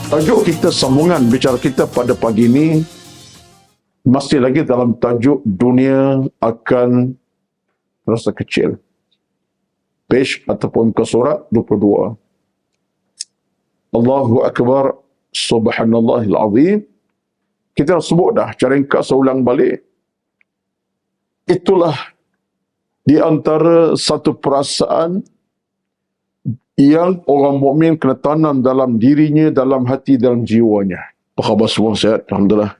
Tajuk kita, sambungan bicara kita pada pagi ini masih lagi dalam tajuk dunia akan terasa kecil. Page ataupun ke surat 22. Allahu Akbar, Subhanallahil Azim. Kita sebut dah, cara ringkas ulang balik. Itulah di antara satu perasaan yang orang mukmin kena tanam dalam dirinya, dalam hati, dalam jiwanya. Apa khabar semua? Sihat? Alhamdulillah.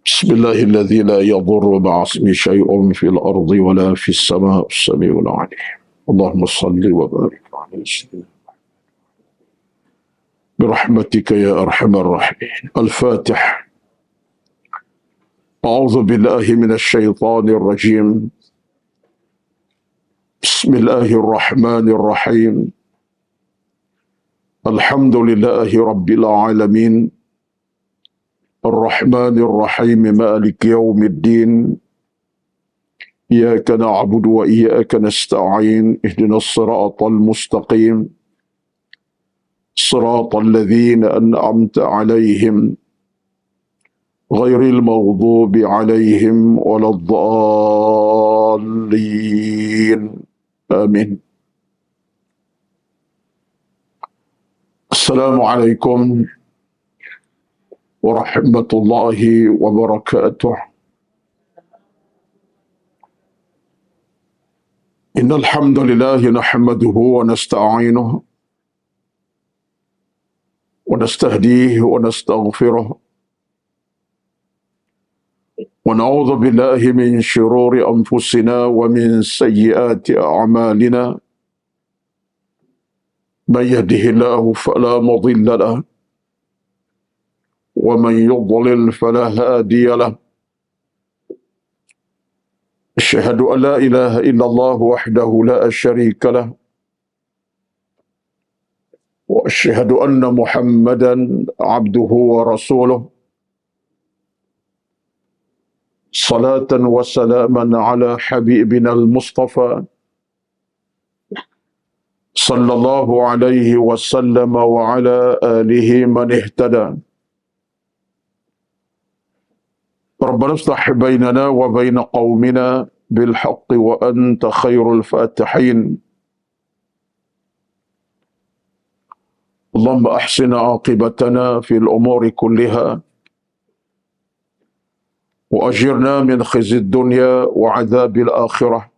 Bismillahilladzi la yadurru ma'asmi syai'un fil ardi wa la fis sama'i as-sami'ul 'alim. Allahumma salli wa barik 'alaihi sayyidina birahmatika ya arhamar rahimin. Al-Fatihah. أعوذ بالله من الشيطان الرجيم. بسم الله الرحمن الرحيم. الحمد لله رب العالمين. الرحمن الرحيم مالك يوم الدين. إياك نعبد وإياك نستعين. اهدنا الصراط المستقيم. صراط الذين أنعمت عليهم غير المغضوب عليهم ولا الضالين. آمين. السلام عليكم ورحمة الله وبركاته. إن الحمد لله نحمده ونستعينه ونستهديه ونستغفره ونعوذ بالله من شرور أنفسنا ومن سيئات أعمالنا. من يهده الله فلا مضل له ومن يضلل فلا هادي له. أشهد أن لا إله إلا الله وحده لا شريك له وأشهد أن محمدا عبده ورسوله. صلاة وسلاما على حبيبنا المصطفى صلى الله عليه وسلم وعلى آله من اهتدى. ربنا افتح بيننا وبين قومنا بالحق وأنت خير الفاتحين. اللهم أحسن عاقبتنا في الأمور كلها وأجرنا من خزي الدنيا وعذاب الآخرة.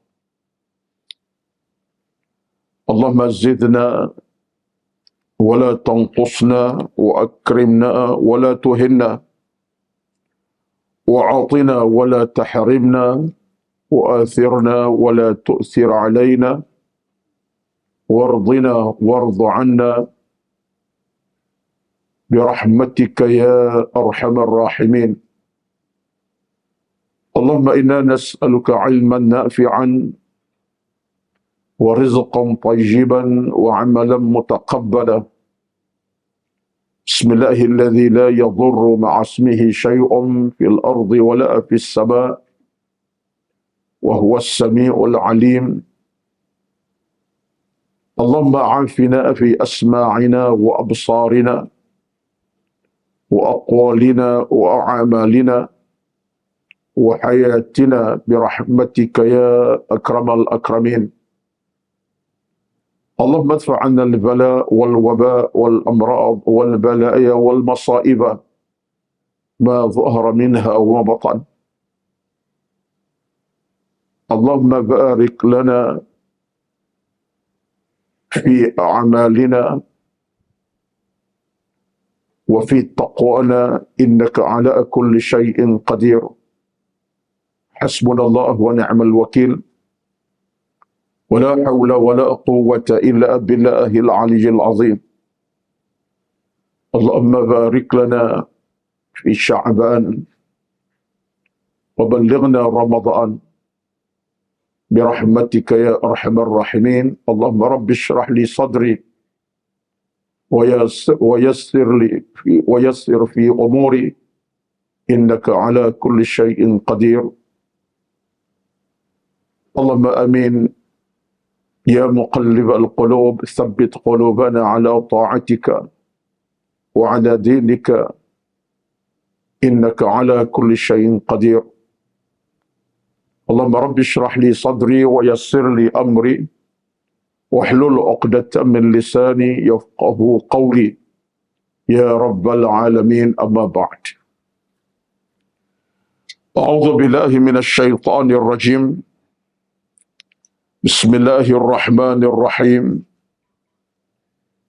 اللهم زدنا ولا تنقصنا وأكرمنا ولا تهنا وأعطنا ولا تحرمنا وآثرنا ولا تؤثر علينا وارضنا وارض عنا برحمتك يا أرحم الراحمين. اللهم إنا نسألك علما نافعا ورزقا طيبا وعملا متقبلا. بسم الله الذي لا يضر مع اسمه شيء في الأرض ولا في السماء وهو السميع العليم. اللهم عافنا في أسماعنا وأبصارنا وأقوالنا وأعمالنا وحياتنا برحمتك يا أكرم الأكرمين. اللهم ادفع عنا البلاء والوباء والأمراض والبلايا والمصائب ما ظهر منها وما بطن. اللهم بارك لنا في أعمالنا وفي تقوانا إنك على كل شيء قدير. حسبنا الله ونعم الوكيل. ولا حول ولا قوة إلا بالله العلي العظيم. اللهم بارك لنا في شعبان وبلغنا رمضان برحمتك يا أرحم الراحمين. اللهم رب اشرح لي صدري ويسر في أموري إنك على كل شيء قدير. اللهم آمين. يا مقلب القلوب ثبت قلوبنا على طاعتك وعلى دينك إنك على كل شيء قدير. اللهم رب اشرح لي صدري ويسر لي أمري واحلل عقدة من لساني يفقه قولي يا رب العالمين. أما بعد، أعوذ بالله من الشيطان الرجيم. بسم الله الرحمن الرحيم.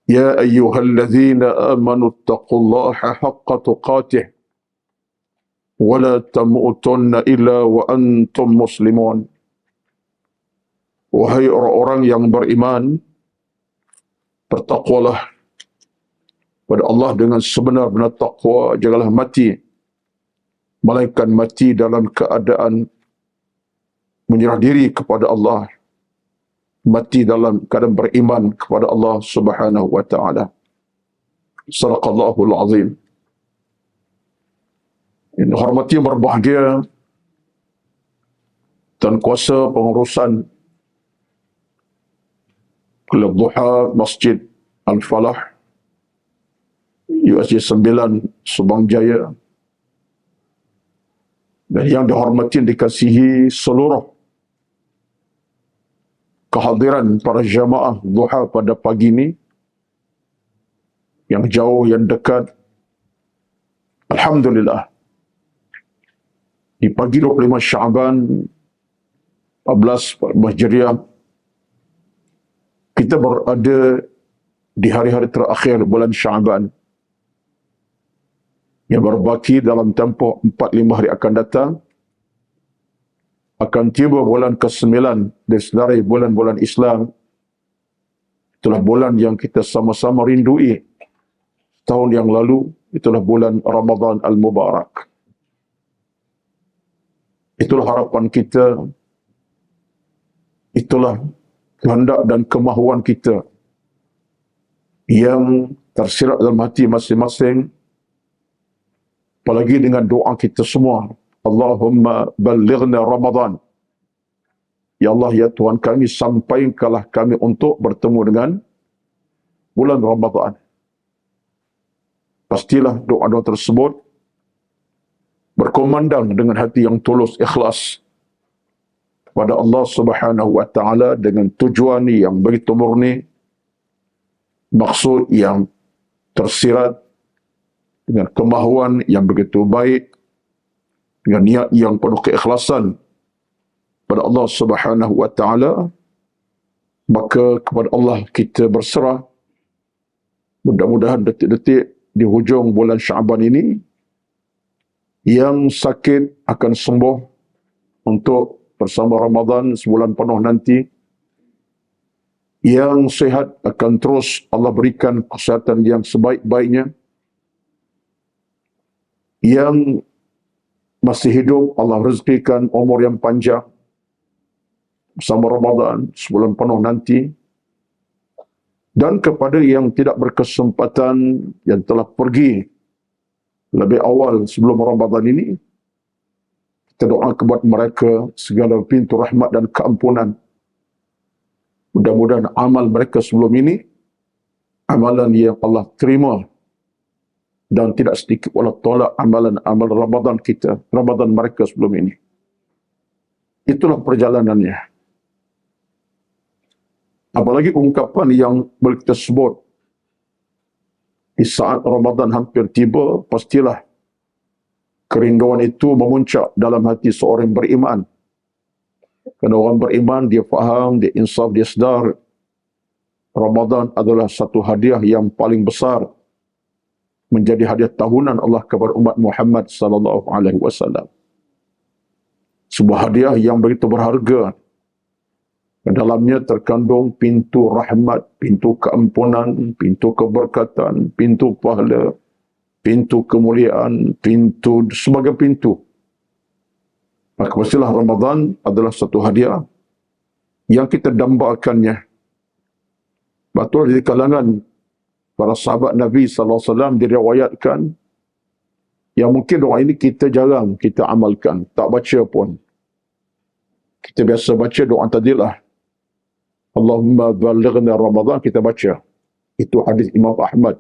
يا أيها الذين آمنوا اتقوا الله حق تقاته ولا تموتن إلا وأنتم مسلمون. Wahai orang-orang yang beriman, bertakwalah pada Allah dengan sebenar-benar takwa. Janganlah mati, melainkan mati dalam keadaan menyerah diri kepada Allah, mati dalam keadaan beriman kepada Allah Subhanahu wa taala. Sadaqallahul azim. Yang dihormati yang berbahagia dan kuasa pengurusan Kelab Duha Masjid Al-Falah USJ 9 Subang Jaya, dan yang dihormati dikasihi seluruh kehadiran para jamaah duha pada pagi ini, yang jauh yang dekat. Alhamdulillah, di pagi 25 Syaban 14 Hijriah, kita berada di hari-hari terakhir bulan Syaban yang berbaki dalam tempoh 4-5 hari akan datang. Akan tiba bulan ke-9 dari sedari bulan-bulan Islam. Itulah bulan yang kita sama-sama rindui tahun yang lalu. Itulah bulan Ramadan Al-Mubarak. Itulah harapan kita. Itulah kehendak dan kemahuan kita yang tersirat dalam hati masing-masing. Apalagi dengan doa kita semua, Allahumma ballighna Ramadan. Ya Allah, ya Tuhan kami, sampaikanlah kami untuk bertemu dengan bulan Ramadan. Pastilah doa-doa tersebut berkumandang dengan hati yang tulus, ikhlas pada Allah Subhanahu wa taala, dengan tujuan yang begitu murni, maksud yang tersirat, dengan kemahuan yang begitu baik, dengan niat yang penuh keikhlasan pada Allah Subhanahu wa taala. Maka kepada Allah kita berserah. Mudah-mudahan detik-detik di hujung bulan Syaban ini, yang sakit akan sembuh untuk bersama Ramadan sebulan penuh nanti. Yang sehat akan terus Allah berikan kesihatan yang sebaik-baiknya. Yang masih hidup Allah rezekikan umur yang panjang bersama Ramadan sebulan penuh nanti. Dan kepada yang tidak berkesempatan, yang telah pergi lebih awal sebelum Ramadan ini, kita doa kepada mereka segala pintu rahmat dan keampunan. Mudah-mudahan amal mereka sebelum ini, amalan yang Allah terima, dan tidak sedikit Allah tolak amalan Ramadan kita, Ramadan mereka sebelum ini. Itulah perjalanannya. Apalagi ungkapan yang boleh kita sebut di saat Ramadan hampir tiba, pastilah kerinduan itu memuncak dalam hati seorang beriman. Kerana orang beriman, dia faham, dia insaf, dia sedar Ramadan adalah satu hadiah yang paling besar, menjadi hadiah tahunan Allah kepada umat Muhammad sallallahu alaihi wasallam. Sebuah hadiah yang begitu berharga. Dalamnya terkandung pintu rahmat, pintu keampunan, pintu keberkatan, pintu pahala, pintu kemuliaan, pintu, sebagai pintu. Maka pastilah Ramadan adalah satu hadiah yang kita dambakannya. Betul di kalangan para sahabat Nabi SAW diriwayatkan yang mungkin doa ini kita jarang kita amalkan, tak baca pun. Kita biasa baca doa tadilah. Allahumma balighna Ramadan, kita baca. Itu hadis Imam Ahmad.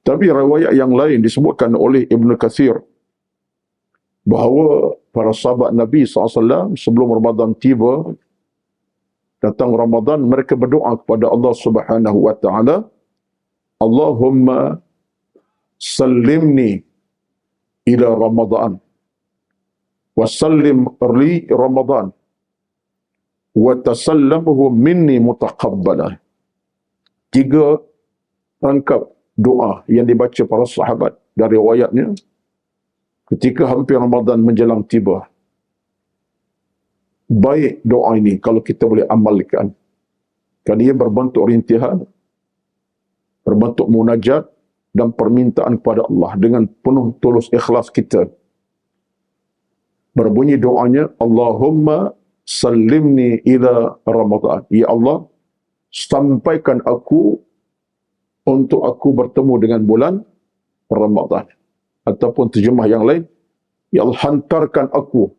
Tapi riwayat yang lain disebutkan oleh Ibn Kathir bahawa para sahabat Nabi SAW sebelum Ramadan tiba, datang Ramadan, mereka berdoa kepada Allah Subhanahu wa taala, Allahumma sallimni ila Ramadan wa sallim li Ramadan wa tasallamhu minni mutaqabbalan. 3 rangkap doa yang dibaca para sahabat dari riwayatnya ketika hampir Ramadan menjelang tiba. Baik doa ini kalau kita boleh amalkan. Kerana ia berbentuk rintihan, berbentuk munajat dan permintaan kepada Allah dengan penuh tulus ikhlas kita. Berbunyi doanya, Allahumma sallimni ila Ramadan. Ya Allah, sampaikan aku untuk aku bertemu dengan bulan Ramadan. Ataupun terjemah yang lain, ya Allah, hantarkan aku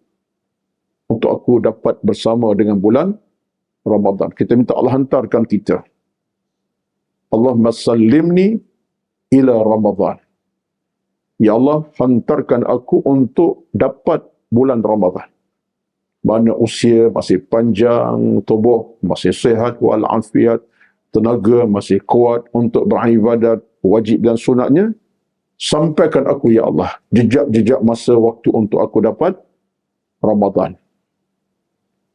untuk aku dapat bersama dengan bulan Ramadan. Kita minta Allah hantarkan kita. Allahumma sallimni ila Ramadan. Ya Allah, hantarkan aku untuk dapat bulan Ramadan. Mana usia masih panjang, tubuh masih sihat walafiat, tenaga masih kuat untuk beribadat wajib dan sunatnya. Sampaikan aku ya Allah jejak-jejak masa waktu untuk aku dapat Ramadan.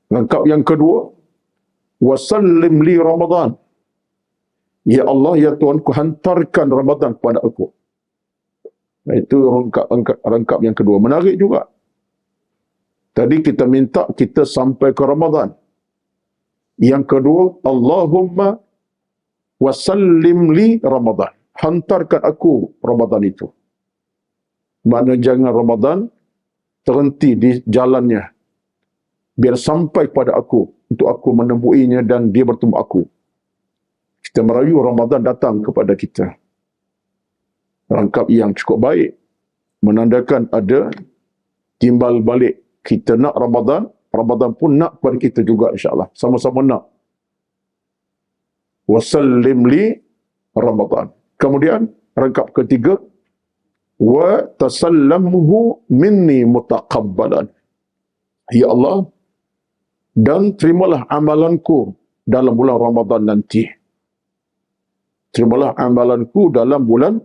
Rangkap yang kedua, wasallim li Ramadan. Ya Allah, ya Tuhanku, hantarkan Ramadan kepada aku. Itu rangkap yang kedua. Menarik juga. Tadi kita minta kita sampai ke Ramadan. Yang kedua, Allahumma wasallim li Ramadan. Hantarkan aku Ramadan itu. Mana jangan Ramadan terhenti di jalannya. Biar sampai pada aku, untuk aku menempuinya dan dia bertemu aku. Kita merayu Ramadan datang kepada kita. Rangkap yang cukup baik. Menandakan ada timbal balik. Kita nak Ramadan, Ramadan pun nak kepada kita juga insyaAllah. Sama-sama nak. Wasallim li Ramadan. Kemudian, rangkap ketiga, wa tasallamhu minni mutaqabbalan. Ya Allah, dan terimalah amalanku dalam bulan Ramadan nanti. Terimalah amalanku dalam bulan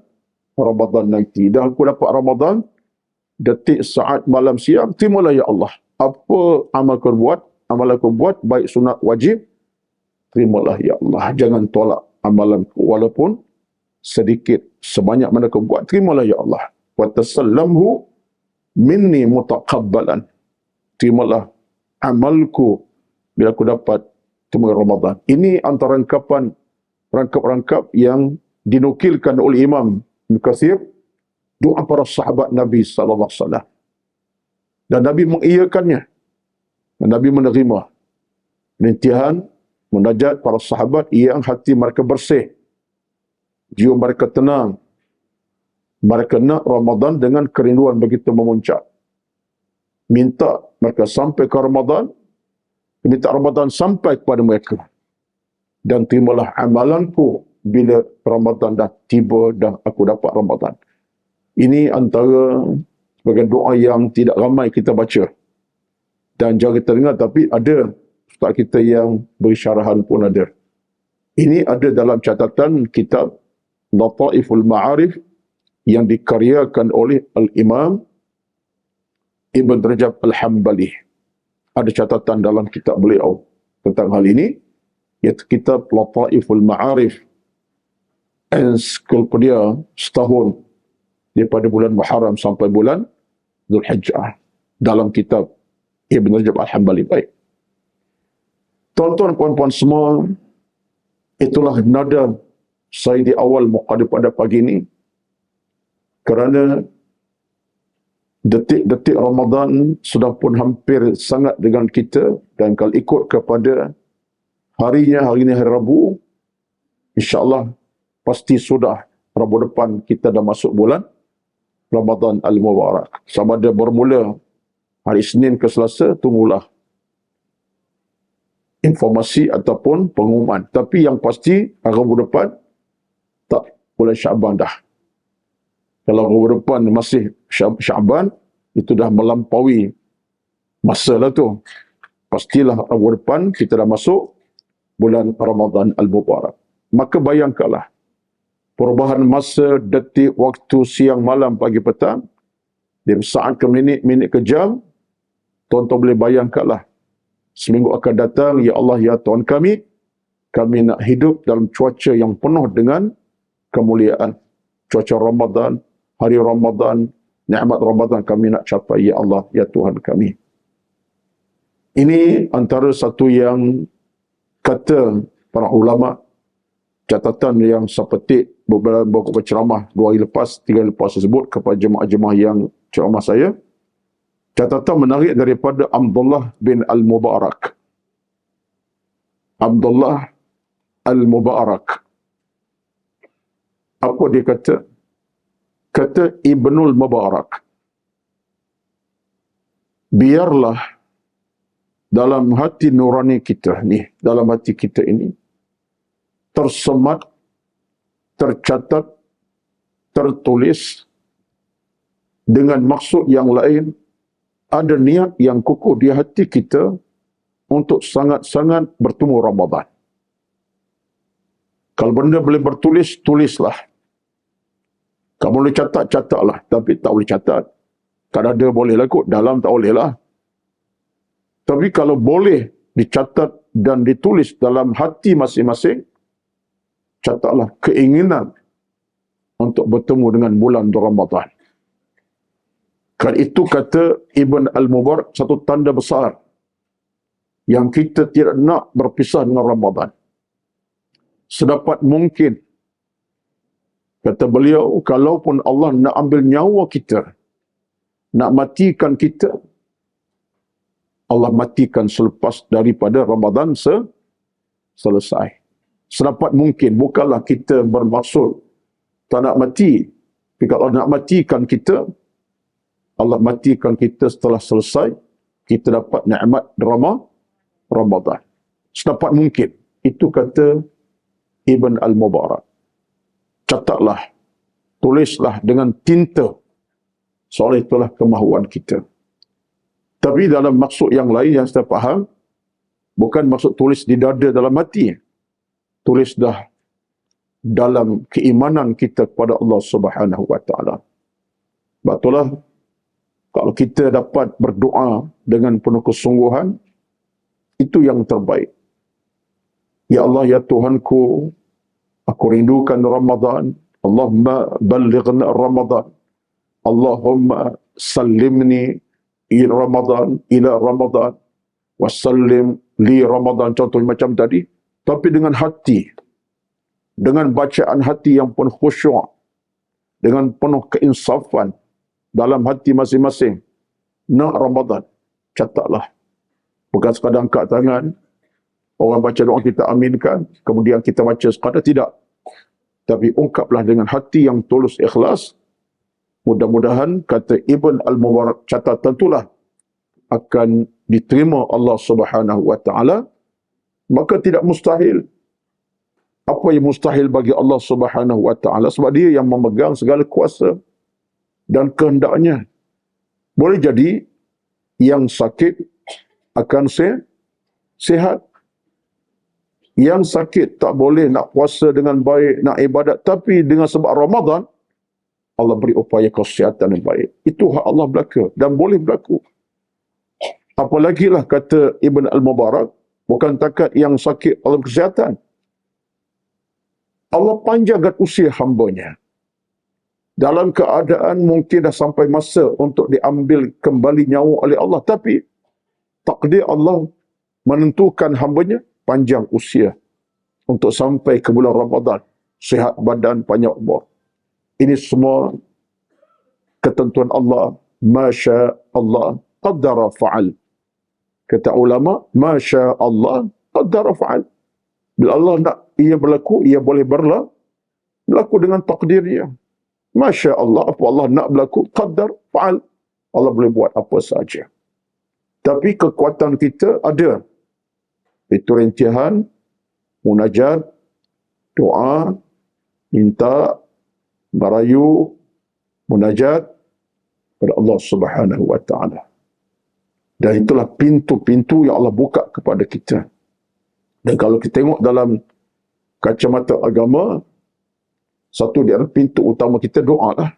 Ramadan nanti. Dah aku dapat Ramadan, detik, saat, malam, siang, terimalah ya Allah. Apa amal aku buat, amalan aku buat, baik sunat, wajib, terimalah ya Allah. Jangan tolak amalanku, walaupun sedikit, sebanyak mana aku buat, terimalah ya Allah. Wa tasallamhu minni mutaqabbalan. Terimalah amalku bila aku dapat temui Ramadan. Ini antara rangkap-rangkap yang dinukilkan oleh Imam Ibn Kathir, doa para sahabat Nabi SAW. Dan Nabi mengiyakannya. Dan Nabi menerima rintihan, munajat para sahabat yang hati mereka bersih. Jiwa mereka tenang. Mereka nak Ramadan dengan kerinduan begitu memuncak. Minta mereka sampai ke Ramadan. Minta Ramadan sampai kepada mereka. Dan terimalah amalanku bila Ramadan dah tiba dan aku dapat Ramadan. Ini antara sebagai doa yang tidak ramai kita baca. Dan jarang kita dengar, tapi ada ustaz kita yang beri syarahan pun ada. Ini ada dalam catatan kitab Lataiful Ma'arif yang dikaryakan oleh Al-Imam Ibn Rajab Al-Hambali. Ada catatan dalam kitab beliau tentang hal ini, iaitu kitab Lataiful Ma'arif, ensiklopedia setahun daripada bulan Muharram sampai bulan Zulhijjah dalam kitab Ibn Rajab Al-Hambali. Baik. Tuan-tuan, puan-puan semua, itulah nada saya di awal muqaddimah pada pagi ini. Kerana detik-detik Ramadan sudah pun hampir sangat dengan kita, dan kalau ikut kepada harinya, hari ini hari Rabu, insyaAllah pasti sudah Rabu depan kita dah masuk bulan Ramadan Al-Mubarak. Sama ada bermula hari Isnin ke Selasa, tunggulah informasi ataupun pengumuman. Tapi yang pasti, Rabu depan, tak bulan Syaban dah. Kalau Rabu depan masih Syaban, itu dah melampaui masa lah tu. Pastilah Rabu depan kita dah masuk bulan Ramadan Al-Mubarak. Maka bayangkanlah, perubahan masa, detik, waktu, siang, malam, pagi, petang, dari saat ke minit, minit ke jam, tuan-tuan boleh bayangkanlah, seminggu akan datang, ya Allah, ya Tuhan kami nak hidup dalam cuaca yang penuh dengan kemuliaan. Cuaca Ramadan, hari Ramadan, nikmat Ramadan kami nak capai, ya Allah, ya Tuhan kami. Ini antara satu yang kata para ulama, catatan yang saya petik beberapa ceramah 2 hari lepas, 3 hari lepas tersebut kepada jemaah-jemaah yang ceramah saya. Catatan menarik daripada Abdullah bin Al-Mubarak. Abdullah Al-Mubarak. Apa dia kata? Kata Ibnul Mubarak, biarlah dalam hati nurani kita ni, dalam hati kita ini, tersemat, tercatat, tertulis dengan maksud yang lain, ada niat yang kukuh di hati kita untuk sangat-sangat bertemu Ramadan. Kalau benda boleh bertulis, tulislah. Kalau boleh catat, catatlah. Tapi tak boleh catat. Kalau ada bolehlah kot, dalam tak bolehlah. Tapi kalau boleh dicatat dan ditulis dalam hati masing-masing, catatlah keinginan untuk bertemu dengan bulan Ramadan. Kan itu kata Ibn Al-Mubarak, satu tanda besar yang kita tidak nak berpisah dengan Ramadan. Sedapat mungkin, kata beliau, kalaupun Allah nak ambil nyawa kita, nak matikan kita, Allah matikan selepas daripada Ramadan selesai. Sedapat mungkin, bukanlah kita bermaksud tak nak mati. Tapi kalau Allah nak matikan kita, Allah matikan kita setelah selesai, kita dapat nikmat Ramadan. Sedapat mungkin. Itu kata Ibn Al-Mubarak. Catatlah, tulislah dengan tinta. Soal itulah kemahuan kita. Tapi dalam maksud yang lain yang saya faham, bukan maksud tulis di dada dalam hati. Tulis dah dalam keimanan kita kepada Allah Subhanahu wa taala. Betullah, kalau kita dapat berdoa dengan penuh kesungguhan, itu yang terbaik. Ya Allah, ya Tuhanku, aku rindukan Ramadan. Allahumma ballighna Ramadan. Allahumma sallimni ila Ramadan. Wassallim li Ramadan. Contoh macam tadi. Tapi dengan hati. Dengan bacaan hati yang penuh khusyuk. Dengan penuh keinsafan. Dalam hati masing-masing. Nak Ramadan. Catatlah. Bukan sekadar angkat tangan. Orang baca doa kita aminkan. Kemudian kita baca sekadar. Tidak. Tapi ungkaplah dengan hati yang tulus ikhlas. Mudah-mudahan, kata Ibn Al-Mubarak, catatan itulah akan diterima Allah Subhanahu wa taala. Maka tidak mustahil. Apa yang mustahil bagi Allah Subhanahu wa taala? Sebab dia yang memegang segala kuasa dan kehendaknya. Boleh jadi yang sakit akan sihat. Yang sakit tak boleh nak puasa dengan baik, nak ibadat. Tapi dengan sebab Ramadan, Allah beri upaya kesihatan yang baik. Itu hak Allah belaka dan boleh berlaku. Apalagilah kata Ibn Al-Mubarak, bukan takat yang sakit Allah kesihatan. Allah panjangkan usia hambanya. Dalam keadaan mungkin dah sampai masa untuk diambil kembali nyawa oleh Allah. Tapi takdir Allah menentukan hambanya panjang usia untuk sampai ke bulan Ramadan. Sihat badan, panjang umur. Ini semua ketentuan Allah. Masya Allah qaddara fa'al. Kata ulama, Masya Allah qaddara fa'al. Bila Allah nak ia berlaku, ia boleh berlaku dengan takdirnya. Masya Allah, apa Allah nak berlaku, qaddar fa'al. Allah boleh buat apa saja. Tapi kekuatan kita ada Itu rintihan, munajat, doa, minta, merayu, munajat kepada Allah Subhanahu wa taala. Dan itulah pintu-pintu yang Allah buka kepada kita. Dan kalau kita tengok dalam kacamata agama, satu di antara pintu utama kita doa lah.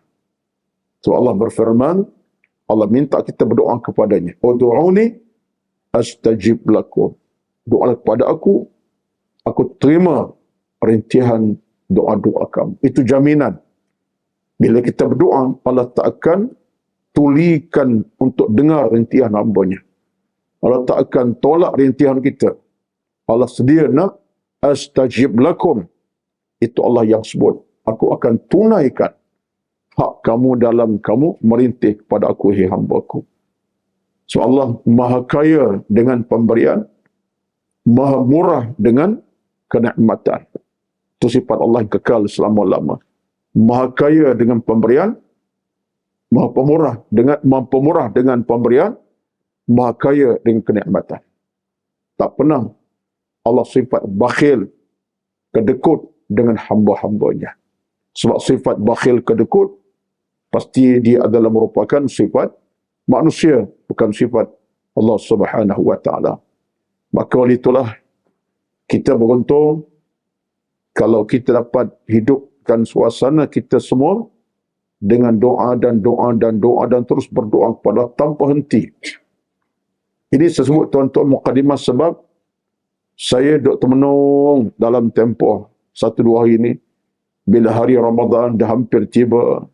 So Allah berfirman, Allah minta kita berdoa kepadanya. Ud'uni astajib lakum. Doa kepada aku terima rintihan doa-doa kamu. Itu jaminan. Bila kita berdoa, Allah tak akan tulikan untuk dengar rintihan hamba-Nya. Allah tak akan tolak rintihan kita. Allah sedia nak astajib lakum. Itu Allah yang sebut. Aku akan tunaikan hak kamu dalam kamu merintih kepada aku, hai hamba-Ku. So Allah maha kaya dengan pemberian, maha murah dengan kenikmatan. Itu sifat Allah yang kekal selama-lama. Maha kaya dengan pemberian, maha pemurah dengan pemberian, maha kaya dengan kenikmatan. Tak pernah Allah sifat bakhil, kedekut dengan hamba-hambanya. Sebab sifat bakhil, kedekut, pasti dia adalah merupakan sifat manusia, bukan sifat Allah Subhanahu wa taala. Maka oleh itulah kita beruntung kalau kita dapat hidupkan suasana kita semua dengan doa dan terus berdoa kepada tanpa henti. Ini saya sebut tuan-tuan mukadimah sebab saya duduk termenung dalam tempoh 1-2 hari ini. Bila hari Ramadan dah hampir tiba,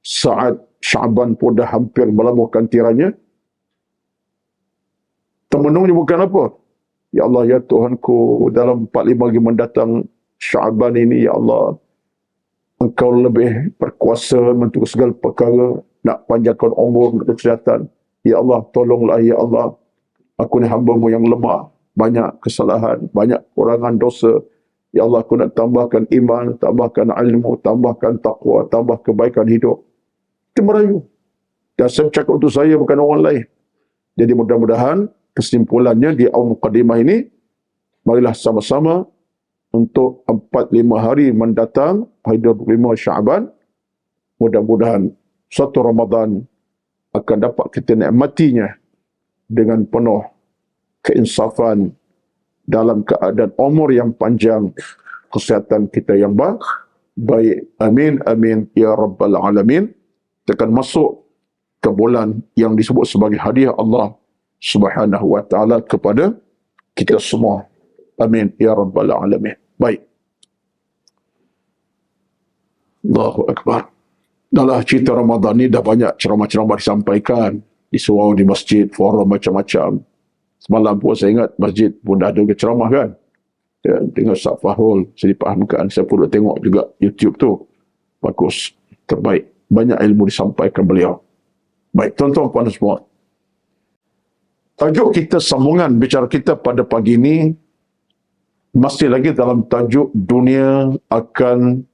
saat Syaban pun dah hampir melabuhkan tiranya, termenungnya bukan apa. Ya Allah, ya Tuhanku, dalam 4-5 hari mendatang Syaban ini, ya Allah, Engkau lebih berkuasa untuk segala perkara, nak panjangkan umur, nak kesihatan. Ya Allah, tolonglah, ya Allah. Aku ni hamba-Mu yang lemah, banyak kesalahan, banyak kurangan dosa. Ya Allah, aku nak tambahkan iman, tambahkan ilmu, tambahkan taqwa, tambah kebaikan hidup. Kita merayu. Dan saya bercakap untuk saya, bukan orang lain. Jadi mudah-mudahan kesimpulannya di awal mukadimah ini, marilah sama-sama untuk 4-5 hari mendatang, hari 25 Syaban, mudah-mudahan satu Ramadan akan dapat kita nikmatinya dengan penuh keinsafan, dalam keadaan umur yang panjang, kesihatan kita yang baik. Amin, amin, ya Rabbal Alamin. Kita akan masuk ke bulan yang disebut sebagai hadiah Allah Subhanahu wa ta'ala kepada kita semua. Amin, ya Rabbal Alamin. Baik. Allahu Akbar. Dalam cerita Ramadan ni dah banyak ceramah-ceramah disampaikan di surau, di masjid, forum macam-macam. Semalam pun saya ingat masjid pun dah ada ceramah kan. Ya, dengan Ustaz Fahul, saya dipahamkan. Saya pun tengok juga YouTube tu. Bagus. Terbaik. Banyak ilmu disampaikan beliau. Baik, tuan-tuan puan semua. Tajuk kita, sambungan bicara kita pada pagi ini masih lagi dalam tajuk dunia akan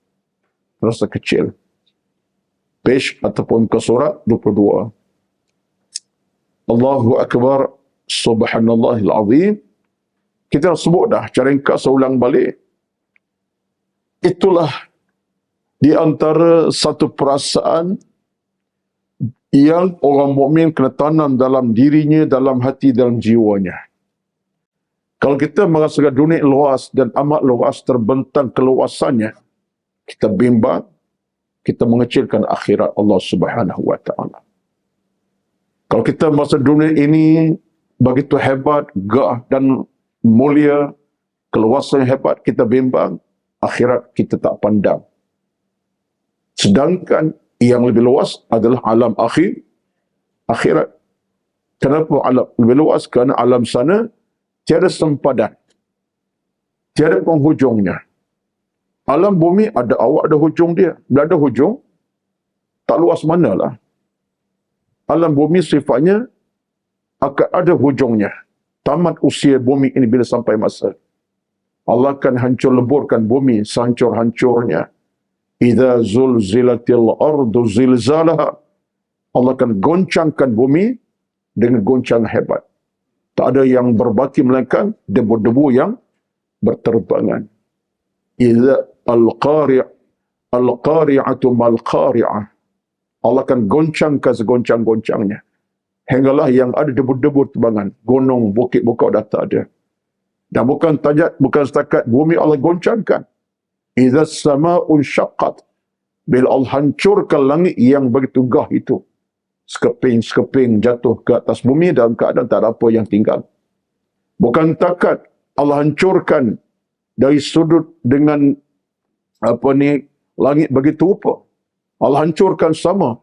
rasa kecil. Page ataupun ke surat 22. Allahu Akbar, Subhanallahil Azim. Kita dah sebut dah, cara ringkas saya ulang balik. Itulah di antara satu perasaan yang orang mukmin kena tanam dalam dirinya, dalam hati, dalam jiwanya. Kalau kita merasakan dunia luas dan amat luas, terbentang keluasannya, kita bimbang, kita mengecilkan akhirat Allah Subhanahu wa ta'ala. Kalau kita merasa dunia ini begitu hebat, gah dan mulia, keluasan hebat, kita bimbang, akhirat kita tak pandang. Sedangkan yang lebih luas adalah alam akhirat. Kenapa alam lebih luas? Kerana alam sana tiada sempadan, tiada penghujungnya. Alam bumi ada awal, ada hujung dia. Bila ada hujung, tak luas manalah. Alam bumi sifatnya akan ada hujungnya. Tamat usia bumi ini bila sampai masa. Allah akan hancur leburkan bumi sehancur-hancurnya. Idza zulzilatil ardu zilzalaha. Allah akan goncangkan bumi dengan goncang hebat. Tak ada yang berbaki melainkan debu-debu yang berterbangan. Idza al-qari'atu mal-qari'ah. Allah akan goncangkan segoncang-goncangnya. Hinggalah yang ada debu-debu terbangan. Gunung, bukit, bukau dah tak ada. Dan bukan setakat bumi Allah goncangkan. Idza as-sama'u syaqqat. Bila Allah hancurkan langit yang begitu gah itu. Sekeping-sekeping jatuh ke atas bumi dalam keadaan tak ada apa yang tinggal. Bukan takat Allah hancurkan dari sudut dengan langit begitu rupa. Allah hancurkan sama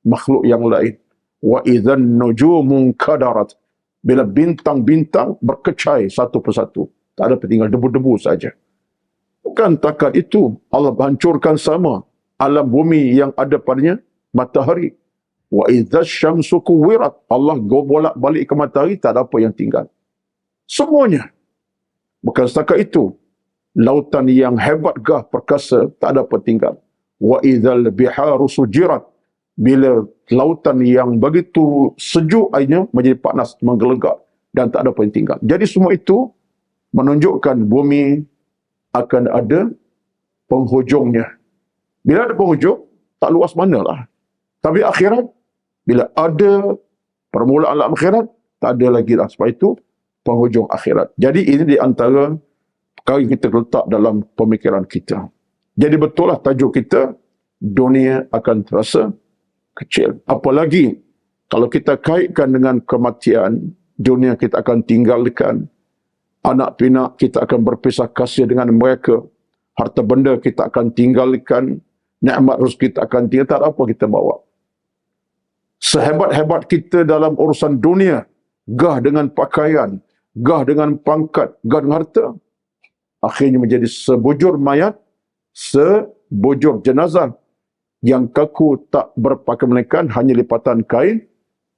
makhluk yang lain. Wa idzan nujumun kadarat. Bila bintang-bintang berkecai satu persatu. Tak ada tinggal debu-debu saja. Bukan takat itu Allah hancurkan sama alam bumi yang ada padanya matahari. Wa idzas syamsu kuwirat. Allah bolak-balik ke matahari, tak ada apa yang tinggal. Semuanya. Bukan setakat itu. Lautan yang hebat gah perkasa, tak ada apa tinggal. Wa idzal biharu sujirat. Bila lautan yang begitu sejuk airnya menjadi panas, menggelegak dan tak ada apa yang tinggal. Jadi semua itu menunjukkan bumi akan ada penghujungnya. Bila ada penghujung, tak luas manalah. Tapi akhirat, bila ada permulaan alam akhirat, tak ada lagi lah. Sebab itu, penghujung akhirat. Jadi ini di antara perkara yang kita letak dalam pemikiran kita. Jadi betul lah tajuk kita, dunia akan terasa kecil. Apalagi kalau kita kaitkan dengan kematian, dunia kita akan tinggalkan, anak pinak kita akan berpisah kasih dengan mereka, harta benda kita akan tinggalkan, nikmat rezeki kita akan tinggal, tak ada apa kita bawa. Sehebat-hebat kita dalam urusan dunia, gah dengan pakaian, gah dengan pangkat, gah dengan harta, akhirnya menjadi sebujur mayat, sebujur jenazah, yang kaku tak berpakaian melainkan hanya lipatan kain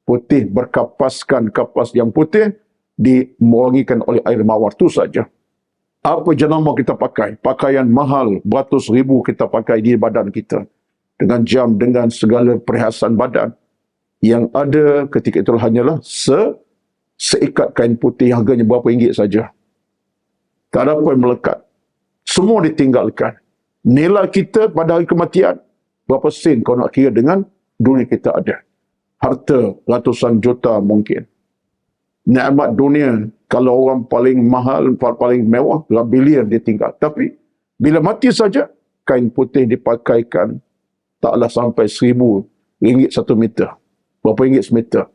putih berkapaskan kapas yang putih dimewangikan oleh air mawar itu saja. Apa jenama kita pakai? Pakaian mahal, beratus ribu kita pakai di badan kita. Dengan jam, dengan segala perhiasan badan. Yang ada ketika itu hanyalah seikat kain putih yang harganya berapa ringgit saja. Tak ada apa yang melekat. Semua ditinggalkan. Nilai kita pada hari kematian, berapa sen kau nak kira dengan dunia kita ada. Harta ratusan juta mungkin. Nikmat dunia, kalau orang paling mahal, paling mewah, bilion dia tinggal. Tapi, bila mati saja, kain putih dipakaikan, taklah sampai RM1,000 1 meter. Berapa ringgit semeter.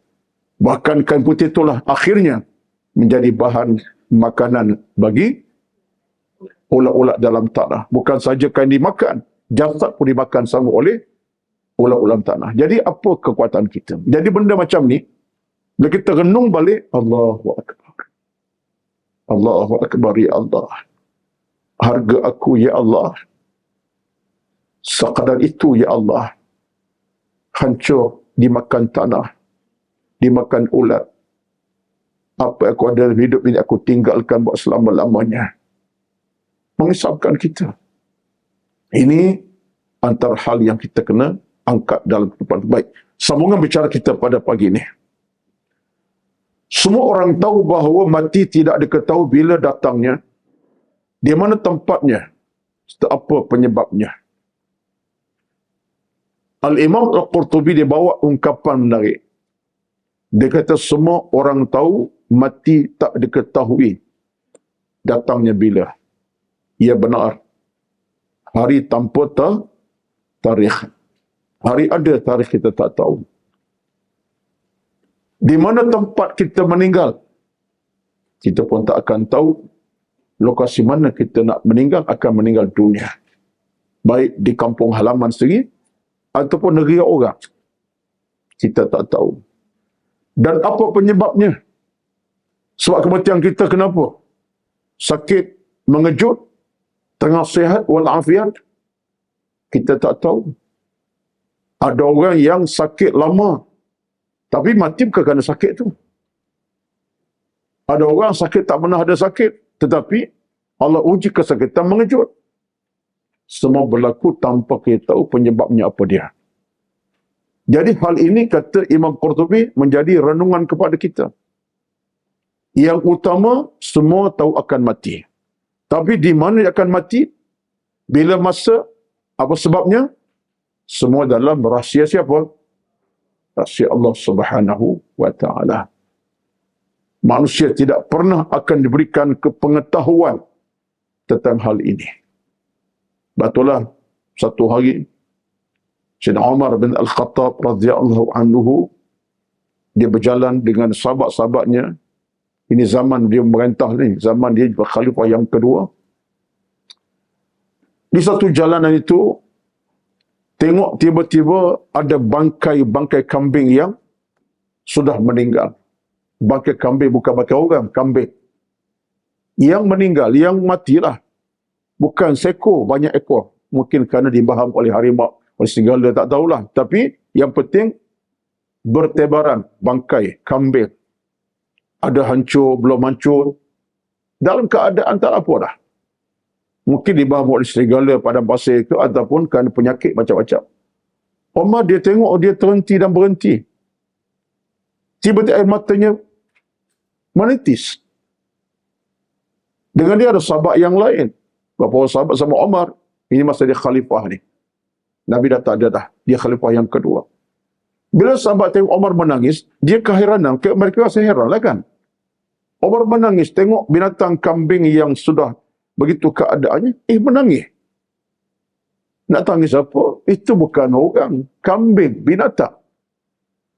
Bahkan kain putih itulah akhirnya menjadi bahan makanan bagi ulat-ulat dalam tanah. Bukan saja kain dimakan, jasad pun dimakan sama oleh ulat-ulat tanah. Jadi apa kekuatan kita? Jadi benda macam ni, bila kita renung balik, Allahu Akbar. Allahu Akbar, ya Allah. Harga aku, ya Allah. Sekadar itu, ya Allah. Hancur, dimakan tanah, dimakan ulat. Apa aku ada dalam hidup ini, aku tinggalkan buat selama-lamanya. Mengisapkan kita. Ini antara hal yang kita kena angkat dalam kehidupan. Baik, sambungan bicara kita pada pagi ini. Semua orang tahu bahawa mati tidak diketahui bila datangnya, di mana tempatnya, apa penyebabnya. Al-Imam Al-Qurtubi dia bawa ungkapan menarik. Dia kata semua orang tahu mati tak diketahui datangnya bila. Ya benar. Hari tanpa tarikh. Hari ada, tarikh kita tak tahu. Di mana tempat kita meninggal, kita pun tak akan tahu. Lokasi mana kita nak meninggal, akan meninggal dunia. Baik di kampung halaman sendiri, ataupun negeri orang. Kita tak tahu. Dan apa penyebabnya? Sebab kematian kita kenapa? Sakit, mengejut, tengah sihat walafiat, kita tak tahu. Ada orang yang sakit lama, tapi mati bukan kerana sakit tu. Ada orang sakit tak pernah ada sakit, tetapi Allah uji kesakitan mengejut. Semua berlaku tanpa kita tahu penyebabnya apa dia. Jadi hal ini kata Imam Qurtubi menjadi renungan kepada kita. Yang utama, semua tahu akan mati. Tapi di mana dia akan mati? Bila masa? Apa sebabnya? Semua dalam rahsia siapa? Rahsia Allah Subhanahu wa Ta'ala. Manusia tidak pernah akan diberikan kepengetahuan tentang hal ini. Betullah, satu hari Sayyidina Umar bin Al-Khattab radhiyallahu anhu, dia berjalan dengan sahabat-sahabatnya. Ini zaman dia merintah ni, zaman dia khalifah yang kedua. Di satu jalanan itu, tengok tiba-tiba ada bangkai kambing yang sudah meninggal. Bangkai kambing bukan bangkai orang, kambing. Yang meninggal, yang matilah. Bukan seekor, banyak ekor. Mungkin kerana dibaham oleh harimau, oleh serigala, tak tahulah. Tapi yang penting, bertebaran bangkai kambing. Ada hancur, belum hancur. Dalam keadaan tak apa dah. Mungkin dibaham oleh serigala pada pasir itu, ataupun kerana penyakit macam-macam. Umar dia tengok, dia terhenti dan berhenti. Tiba-tiba air matanya menitis. Dengan dia ada sahabat yang lain. Beberapa sahabat sama Umar. Ini masa dia khalifah ni. Nabi dah tak ada dah. Dia khalifah yang kedua. Bila sahabat tengok Umar menangis, dia keheranan. Mereka rasa heran lah kan. Umar menangis. Tengok binatang kambing yang sudah begitu keadaannya. Menangis. Nak tangis apa? Itu bukan orang. Kambing, binatang.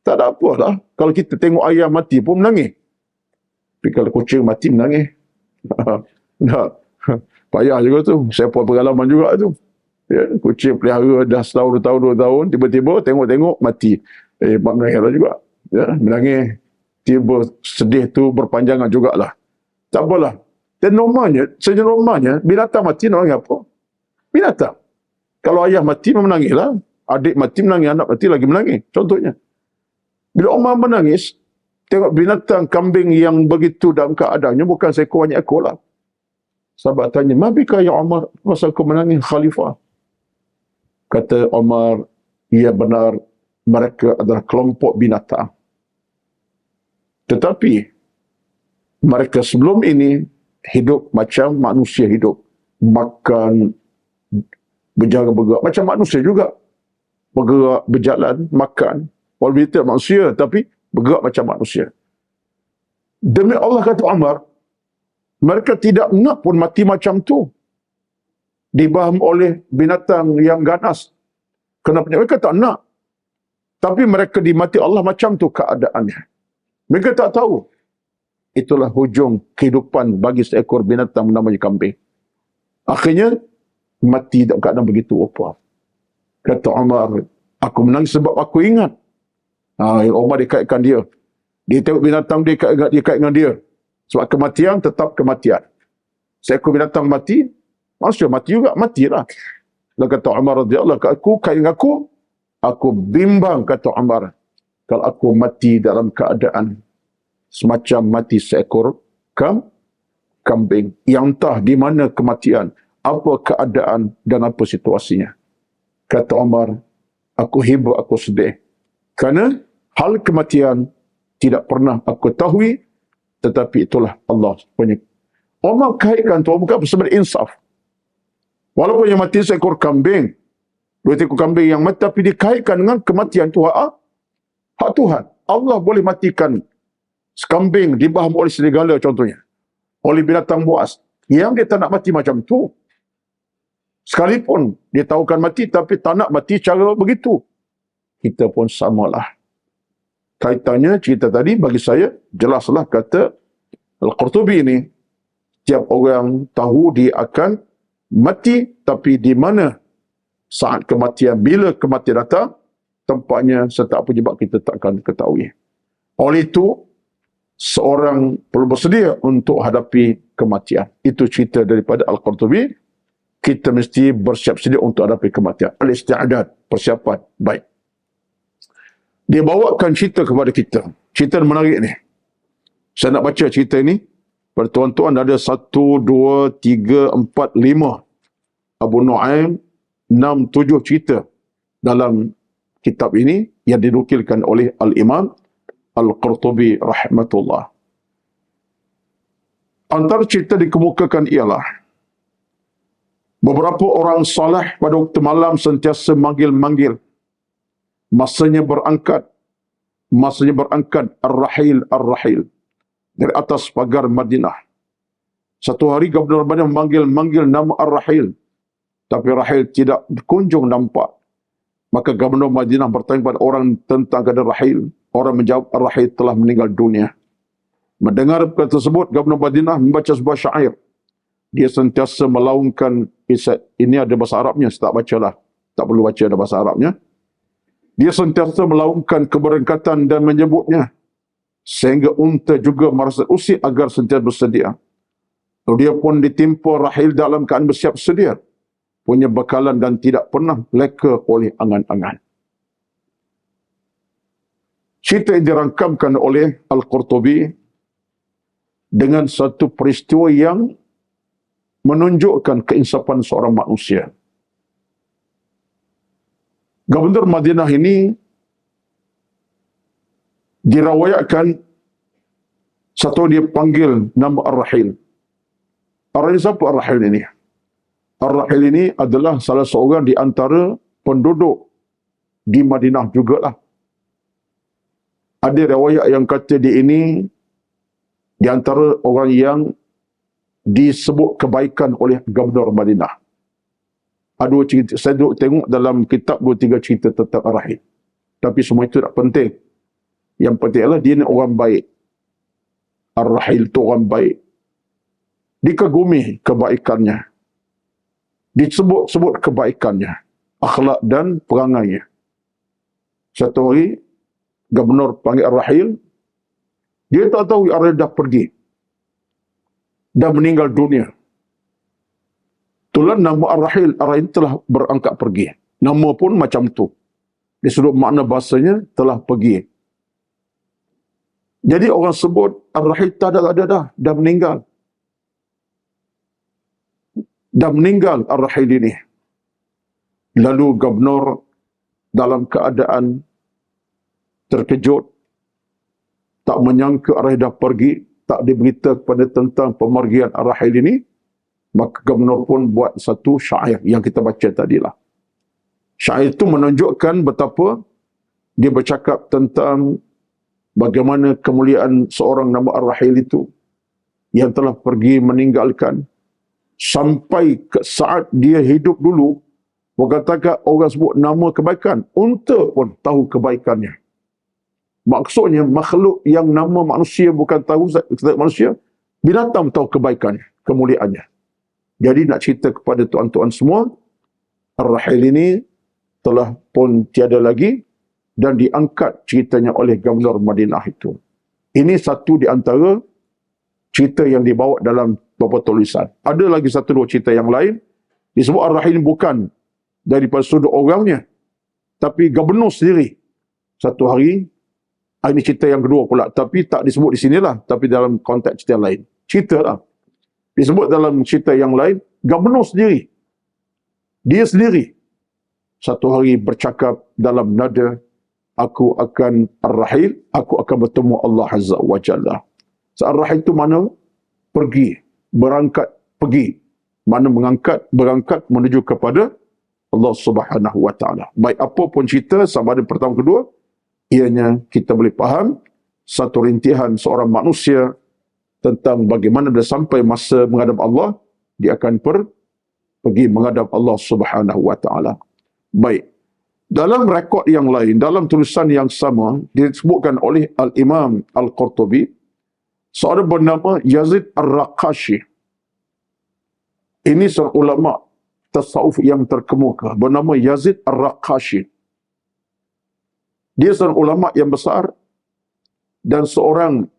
Tak ada apa lah. Kalau kita tengok ayam mati pun menangis. Tapi kalau kucing mati menangis. Nah, payah juga tu. Saya pun pengalaman juga tu. Ya, kucing pelihara dah setahun, 2 tahun, 2 tahun. Tiba-tiba tengok-tengok mati. Menangis lah juga. Ya, menangis. Tiba sedih tu berpanjangan jugalah. Tak apalah. Dan normalnya, sejenormalnya, binatang mati nak menangis apa? Binatang. Kalau ayah mati, menangis lah. Adik mati menangis, anak mati lagi menangis. Contohnya. Bila Umar menangis, tengok binatang kambing yang begitu dalam keadaannya, bukan seekor, banyak ekor lah. Sahabat tanya, "Mabika ya Umar, masa kau menangis khalifah?" Kata Umar, "Ya benar, mereka adalah kelompok binatang. Tetapi, mereka sebelum ini hidup macam manusia hidup. Makan, berjaga bergerak. Macam manusia juga. Bergerak, berjalan, makan. Walaupun itu manusia, tapi bergerak macam manusia. Demi Allah, kata Umar, mereka tidak nak pun mati macam tu. Dibaham oleh binatang yang ganas. Kenapa? Mereka tak nak. Tapi mereka dimati Allah macam tu keadaannya. Mereka tak tahu. Itulah hujung kehidupan bagi seekor binatang namanya kambing. Akhirnya, mati dalam keadaan begitu rupa. Kata Umar, aku menangis sebab aku ingat. Umar dikaitkan dia. Dia tengok binatang, dia kait dengan dia. Sebab kematian tetap kematian. Seekor binatang mati, manusia mati juga, matilah. Lalu kata Umar radhiyallahu anhu, aku kait dengan aku bimbang, kata Umar, kalau aku mati dalam keadaan semacam mati seekor kambing. Yang entah di mana kematian, apa keadaan dan apa situasinya. Kata Umar, aku hibur, aku sedih. Kerana hal kematian tidak pernah aku ketahui, tetapi itulah Allah punya. Umar kaitkan tu bukan sebagai insaf. Walaupun yang mati seekor kambing, 2 ekor kambing yang mati, tapi dikaitkan dengan kematian tu hak Tuhan. Allah boleh matikan sekambing dibaham oleh serigala contohnya. Oleh binatang buas. Yang dia tak nak mati macam tu. Sekalipun dia tahukan mati, tapi tak nak mati cara begitu. Kita pun samalah. Kaitannya cerita tadi bagi saya jelaslah, kata Al-Qurtubi ini, tiap orang tahu dia akan mati, tapi di mana saat kematian, bila kematian datang, tempatnya serta apa sebab kita takkan ketahui. Oleh itu, seorang perlu bersedia untuk hadapi kematian. Itu cerita daripada Al-Qurtubi. Kita mesti bersiap sedia untuk hadapi kematian. Al-isti'adad, persiapan. Baik. Dia bawakan cerita kepada kita. Cerita menarik ni. Saya nak baca cerita ini. Tuan-tuan ada 1, 2, 3, 4, 5. Abu Nu'aim 6, 7 cerita dalam kitab ini yang dinukilkan oleh Al-Imam Al-Qurtubi rahmatullah. Antara cerita dikemukakan ialah beberapa orang soleh pada waktu malam sentiasa manggil-manggil. Masanya berangkat ar-rahil, ar-rahil dari atas pagar Madinah. Satu hari Gubernur Madinah memanggil nama ar-rahil, tapi Rahil tidak kunjung nampak. Maka Gubernur Madinah bertanya kepada orang tentang keadaan Rahil. Orang menjawab ar-rahil telah meninggal dunia. Mendengar perkara tersebut, Gubernur Madinah membaca sebuah syair. Dia sentiasa melaungkan, ini ada bahasa Arabnya, saya tak bacalah. Tak perlu baca ada bahasa Arabnya. Dia sentiasa melaungkan keberangkatan dan menyebutnya. Sehingga unta juga merasa usik agar sentiasa bersedia. Lalu dia pun ditimpa Rahil dalam keadaan bersiap sedia. Punya bekalan dan tidak pernah leka oleh angan-angan. Cerita yang dirangkamkan oleh Al-Qurtubi dengan satu peristiwa yang menunjukkan keinsafan seorang manusia. Gubernur Madinah ini dirawayatkan satu dia panggil nama Ar-Rahil. Ar-Rahil siapa Ar-Rahil ini? Ar-Rahil ini adalah salah seorang di antara penduduk di Madinah jugalah. Ada riwayat yang kata dia ini di antara orang yang disebut kebaikan oleh Gubernur Madinah. Ada cerita, saya duduk tengok dalam kitab 2-3 cerita tentang Ar-Rahil. Tapi semua itu tak penting. Yang penting adalah dia ni orang baik. Ar-Rahil itu orang baik. Dikagumi kebaikannya. Disebut-sebut kebaikannya. Akhlak dan perangainya. Satu hari, Gubernur panggil Ar-Rahil. Dia tak tahu Ar-Rahil dah pergi. Dah meninggal dunia. Itulah nama Ar-Rahil. Ar-Rahil telah berangkat pergi. Nama pun macam tu. Di sudut makna bahasanya telah pergi. Jadi orang sebut Ar-Rahil tak ada dah. Dah meninggal. Dah meninggal Ar-Rahil ini. Lalu Gubernur dalam keadaan terkejut. Tak menyangka Ar-Rahil dah pergi. Tak diberita kepada tentang pemergian Ar-Rahil ini. Maka Gubernur pun buat satu syair yang kita baca tadilah. Syair itu menunjukkan betapa dia bercakap tentang bagaimana kemuliaan seorang nama Ar-Rahil itu yang telah pergi meninggalkan sampai ke saat dia hidup dulu. Berkatakan orang sebut nama kebaikan, unta pun tahu kebaikannya. Maksudnya makhluk yang nama manusia bukan tahu manusia, binatang tahu kebaikannya, kemuliaannya. Jadi nak cerita kepada tuan-tuan semua, Ar-Rahil ini telah pun tiada lagi dan diangkat ceritanya oleh Gubernur Madinah itu. Ini satu di antara cerita yang dibawa dalam beberapa tulisan. Ada lagi satu dua cerita yang lain. Disebut Ar-Rahil bukan daripada sudut orangnya, tapi Gubernur sendiri. Satu hari, ini cerita yang kedua pula, tapi tak disebut di sinilah, tapi dalam konteks cerita lain. Cerita lah. Disebut dalam cerita yang lain, Gubernur sendiri. Dia sendiri. Satu hari bercakap dalam nada, aku akan Ar-Rahil, aku akan bertemu Allah Azza wa Jalla. Ar-Rahil itu mana? Pergi. Berangkat. Pergi. Mana mengangkat? Berangkat menuju kepada Allah Subhanahu wa Ta'ala. Baik apa pun cerita, sama ada pertama kedua, ianya kita boleh faham satu rintihan seorang manusia tentang bagaimana dia sampai masa menghadap Allah, dia akan pergi menghadap Allah Subhanahu wa Ta'ala. Baik. Dalam rekod yang lain, dalam tulisan yang sama, disebutkan oleh Al-Imam Al-Qurtubi, seorang bernama Yazid Ar-Raqashi. Ini seorang ulama tasawuf yang terkemuka, bernama Yazid Ar-Raqashi. Dia seorang ulama yang besar dan seorang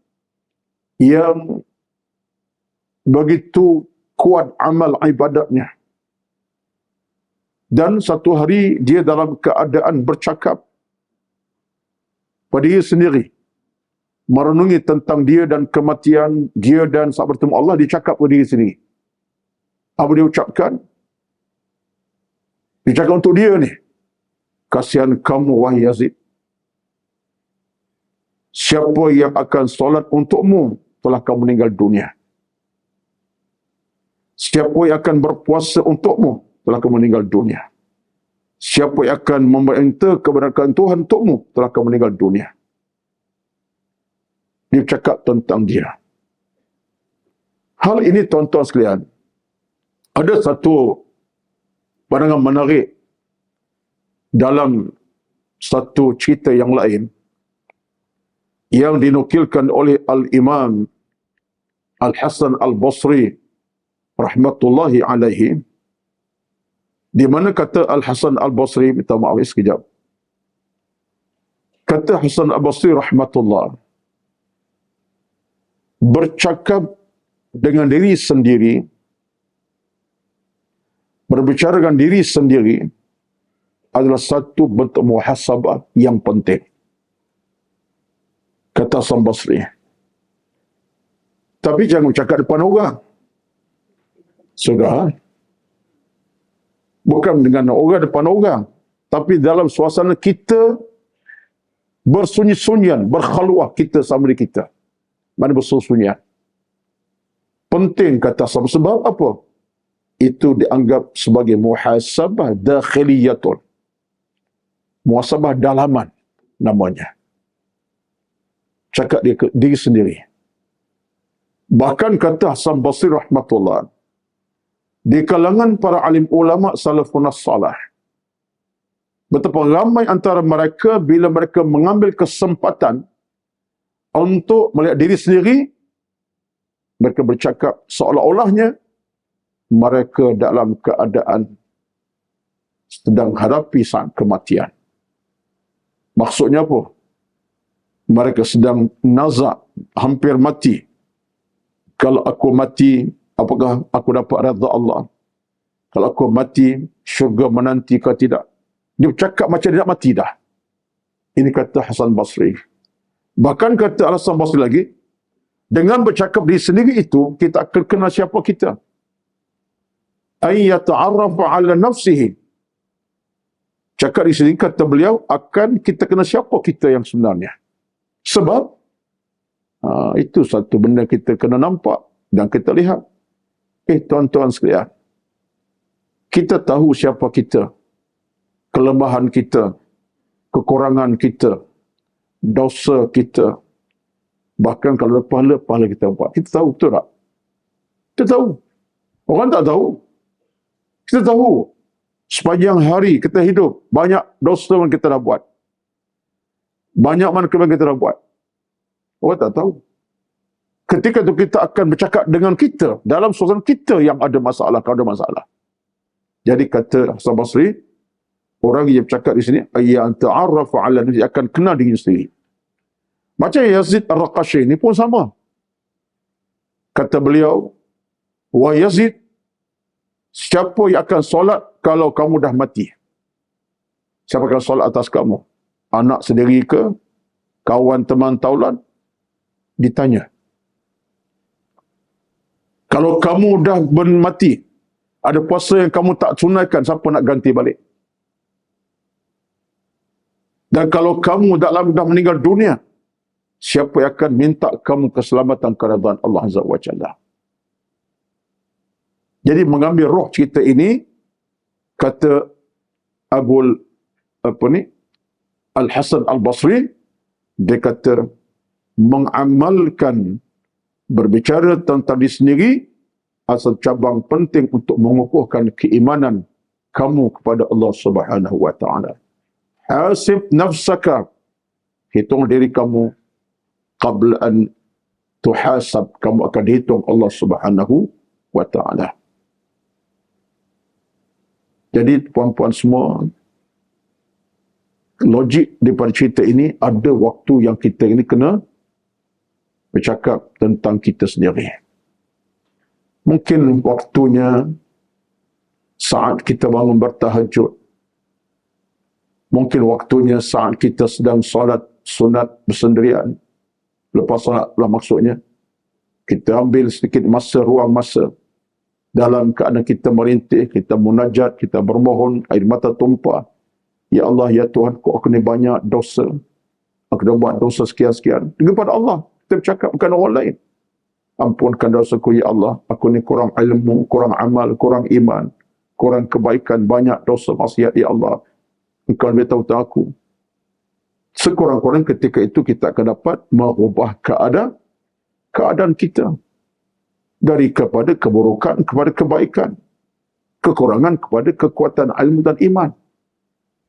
yang begitu kuat amal ibadatnya. Dan satu hari dia dalam keadaan bercakap pada dia sendiri, merenungi tentang dia dan kematian dia dan saat bertemu Allah, dia cakap pada dia sendiri. Apa dia ucapkan? Dia cakap untuk dia ni, kasihan kamu wahai Yazid. Siapa yang akan solat untukmu telah kamu meninggal dunia. Siapa yang akan berpuasa untukmu telah kamu meninggal dunia. Siapa yang akan meminta keberkatan Tuhan untukmu telah kamu meninggal dunia. Dia cakap tentang dia. Hal ini tuan-tuan sekalian, ada satu pandangan menarik dalam satu cerita yang lain yang dinukilkan oleh Al-Imam Al-Hasan Al-Basri rahmatullahi alaihi, di mana kata Al-Hasan Al-Basri, minta maaf sekejap. Kata Hasan Al-Basri rahmatullah, bercakap dengan diri sendiri, berbicara dengan diri sendiri adalah satu bentuk muhasabah yang penting. Kata Hasan Basri. Tapi jangan cakap depan orang. Sudah. Bukan dengan orang depan orang. Tapi dalam suasana kita bersunyi-sunyian, berkhaluah kita sama diri kita. Mana bersunyi-sunyian. Penting kata Hasan. Sebab apa? Itu dianggap sebagai muhasabah dakhiliyatun. Muhasabah dalaman namanya. Cakap dia ke diri sendiri. Bahkan kata Hasan Basri rahmatullah, di kalangan para alim ulama salafun salih, betapa ramai antara mereka bila mereka mengambil kesempatan untuk melihat diri sendiri, mereka bercakap seolah-olahnya mereka dalam keadaan sedang hadapi saat kematian. Maksudnya apa? Mereka sedang nazak, hampir mati. Kalau aku mati, apakah aku dapat redha Allah? Kalau aku mati, syurga menanti ke tidak? Dia bercakap macam dia nak mati dah. Ini kata Hasan Basri. Bahkan kata Hasan Basri lagi, dengan bercakap diri sendiri itu, kita akan kenal siapa kita. Ay yata'arrafa ala nafsihi. Cakap di sini, kata beliau, akan kita kenal siapa kita yang sebenarnya. Sebab, itu satu benda kita kena nampak dan kita lihat. Tuan-tuan sekalian, kita tahu siapa kita, kelemahan kita, kekurangan kita, dosa kita. Bahkan kalau pahala kita buat, kita tahu betul tak? Kita tahu. Orang tak tahu. Kita tahu. Sepanjang hari kita hidup, banyak dosa yang kita dah buat. Banyak mana kelebihan kita dah buat. Orang tak tahu. Ketika itu kita akan bercakap dengan kita dalam suasana kita yang ada masalah, kalau ada masalah. Jadi kata Hasan Basri, orang yang bercakap di sini, ayya ta'arrafa 'ala nafsi, akan kenal diri sendiri. Macam Yazid Ar-Raqashi ini pun sama. Kata beliau, wa Yazid, siapa yang akan solat kalau kamu dah mati? Siapa akan solat atas kamu? Anak sendiri ke? Kawan teman taulan? Ditanya. Kalau kamu dah mati, ada puasa yang kamu tak tunaikan, siapa nak ganti balik? Dan kalau kamu dah meninggal dunia, siapa yang akan minta kamu keselamatan keridhaan Allah Azza wa Jalla? Jadi mengambil roh cerita ini, kata Al-Hasan Al-Basri, dia kata mengamalkan, berbicara tentang diri sendiri asal cabang penting untuk mengukuhkan keimanan kamu kepada Allah Subhanahu wa taala. Hasib nafsaka, hitung diri kamu qabla an tuhasab, kamu akan dihitung Allah Subhanahu wa taala. Jadi puan-puan semua, logik daripada cerita ini, ada waktu yang kita ini kena bercakap tentang kita sendiri. Mungkin waktunya saat kita bangun bertahajud. Mungkin waktunya saat kita sedang solat sunat bersendirian. Lepas solat lah maksudnya. Kita ambil sedikit masa, ruang masa. Dalam keadaan kita merintih, kita munajat, kita bermohon, air mata tumpah. Ya Allah, ya Tuhan, aku ni banyak dosa. Aku dah buat dosa sekian-sekian. Kepada Allah. Kita bercakap bukan orang lain. Ampunkan dosaku, ya Allah. Aku ni kurang ilmu, kurang amal, kurang iman, kurang kebaikan, banyak dosa maksiat, ya Allah. Engkau lebih tahu tentang aku. Sekurang-kurang ketika itu kita akan dapat mengubah keadaan kita. Dari kepada keburukan kepada kebaikan. Kekurangan kepada kekuatan ilmu dan iman.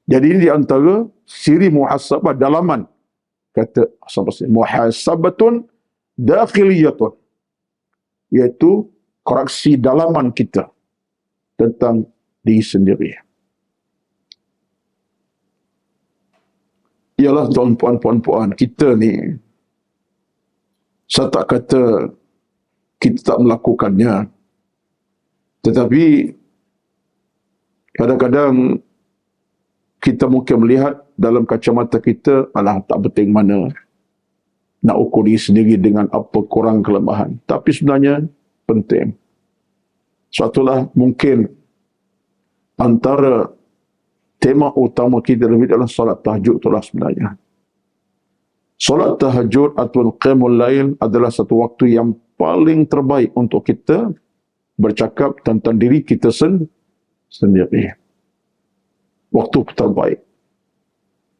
Jadi ini di antara siri muhasabah dalaman. Kata muhasabatun dakhiliyatun. Iaitu koreksi dalaman kita tentang diri sendiri. Ialah tuan-puan, puan-puan, kita ni, saya tak kata kita tak melakukannya. Tetapi kadang-kadang kita mungkin melihat dalam kacamata kita, alah tak penting mana nak ukur diri sendiri dengan apa kurang kelemahan. Tapi sebenarnya penting. Suatulah mungkin antara tema utama kita lebih dalam solat tahajud itulah sebenarnya. Solat tahajud atau qiyamul lail adalah satu waktu yang paling terbaik untuk kita bercakap tentang diri kita sendiri. Waktu terbaik.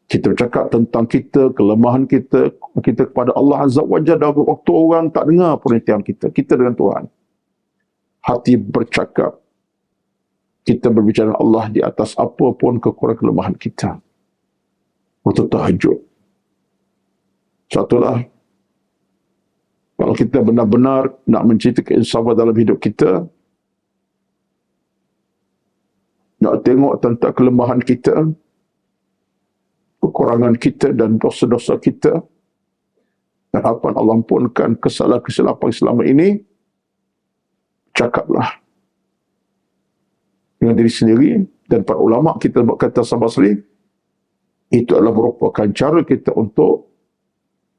Kita bercakap tentang kita, kelemahan kita kepada Allah Azza wa Jalla. Waktu orang tak dengar perhatian kita dengan Tuhan. Hati bercakap. Kita berbicara dengan Allah di atas apa pun kekurangan kelemahan kita. Waktu tahajud. Satulah, kalau kita benar-benar nak mencipta keinsafan dalam hidup kita, nak tengok tentang kelemahan kita, kekurangan kita dan dosa-dosa kita, dan harapan Allah ampunkan kesalahan-kesilapan selama ini, cakaplah dengan diri sendiri. Dan para ulama kita berkata sahabat sekalian, itu adalah merupakan cara kita untuk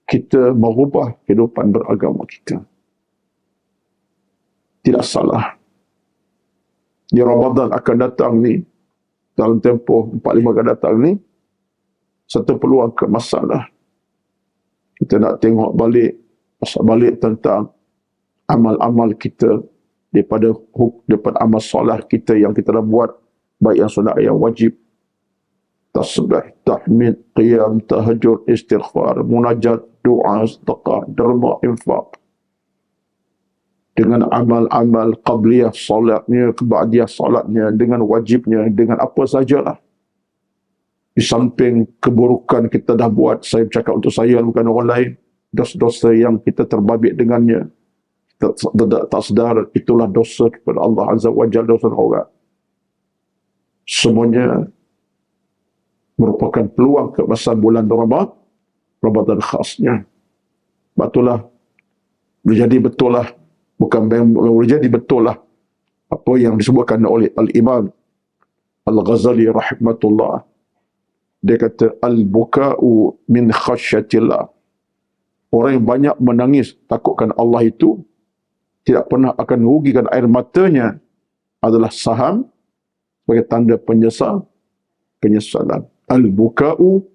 kita merubah kehidupan beragama kita. Tidak salah. Di Ramadan akan datang ni, dalam tempoh 4-5 akan datang ni, satu peluang ke masalah. Kita nak tengok balik tentang amal-amal kita daripada amal solat kita yang kita dah buat, baik yang sunat yang wajib, tasbih, tahmid, qiyam, tahajud, istighfar, munajat, doa, sedekah, derma, infak. Dengan amal-amal qabliyah solatnya, ba'diyah solatnya, dengan wajibnya, dengan apa sajalah. Di samping keburukan kita dah buat, saya bercakap untuk saya bukan orang lain, dosa-dosa yang kita terbabit dengannya, tak sedar, itulah dosa kepada Allah Azza wa Jalla, dosa orang. Semuanya merupakan peluang ke masa bulan Ramadan khasnya. Batulah, menjadi betul lah, boleh jadi betul lah apa yang disebutkan oleh Al-Imam Al-Ghazali rahmatullah. Dia kata, al-buka'u min khasyatillah. Orang yang banyak menangis takutkan Allah itu tidak pernah akan merugikan air matanya adalah saham sebagai tanda penyesalan. Al-buka'u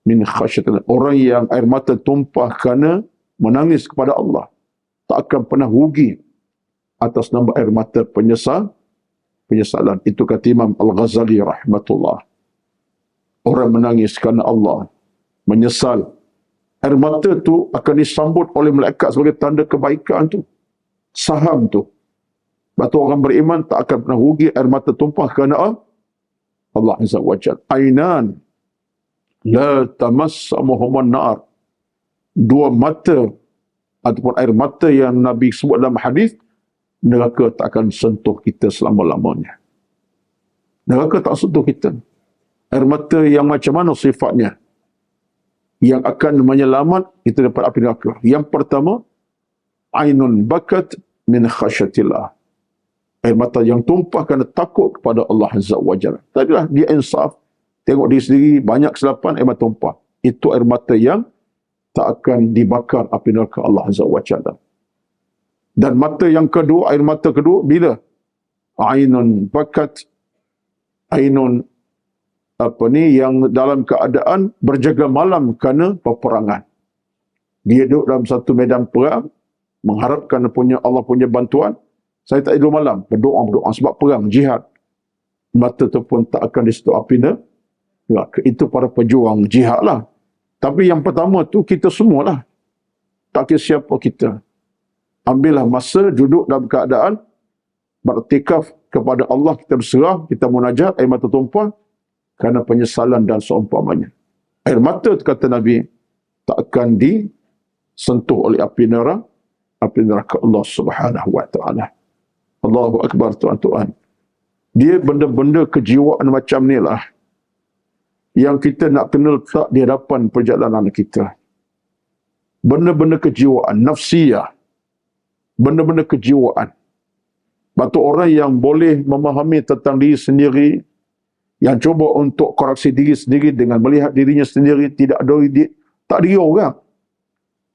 min khasyatillah. Orang yang air mata tumpah kerana menangis kepada Allah tak akan pernah rugi atas nama air mata penyesalan. Itu kata Imam Al-Ghazali rahmatullah. Orang menangis kerana Allah, menyesal, air mata tu akan disambut oleh malaikat sebagai tanda kebaikan tu. Saham tu. Batu orang beriman tak akan pernah rugi air mata tumpah kerana Allah Azza wa Jalla. Ainan la tamassamuhumun nar. Dua mata ataupun air mata yang Nabi sebut dalam hadis, neraka tak akan sentuh kita selama-lamanya. Neraka tak sentuh kita. Air mata yang macam mana sifatnya? Yang akan menyelamat kita daripada api neraka. Yang pertama, ainun bakat min khasyatillah. Air mata yang tumpah kerana takut kepada Allah Azza wa Jalla. Tadilah dia insaf, tengok diri sendiri banyak kesilapan, air mata tumpah. Itu air mata yang tak akan dibakar api neraka Allah Azza wa Jalla. Dan mata yang kedua, air mata kedua, bila? Ainun bakat, ainun yang dalam keadaan berjaga malam kerana peperangan. Dia duduk dalam satu medan perang, mengharapkan Allah punya bantuan, saya tak tidur malam, berdoa sebab perang, jihad. Mata tu pun tak akan disentuh api neraka. Itu para pejuang jihad lah. Tapi yang pertama tu kita semualah. Tak kira siapa kita. Ambillah masa duduk dalam keadaan beriktikaf kepada Allah, kita berserah, kita munajat, air mata tumpah kerana penyesalan dan seumpamanya. Air mata, kata Nabi, tak akan disentuh oleh api neraka Allah Subhanahu wa taala. Allahu akbar, tuan-tuan. Dia benda-benda kejiwaan macam ni lah yang kita nak kena letak di hadapan perjalanan kita. Benda-benda kejiwaan, nafsiyah. Benda-benda kejiwaan. Batu orang yang boleh memahami tentang diri sendiri, yang cuba untuk koreksi diri sendiri dengan melihat dirinya sendiri, tak diri orang.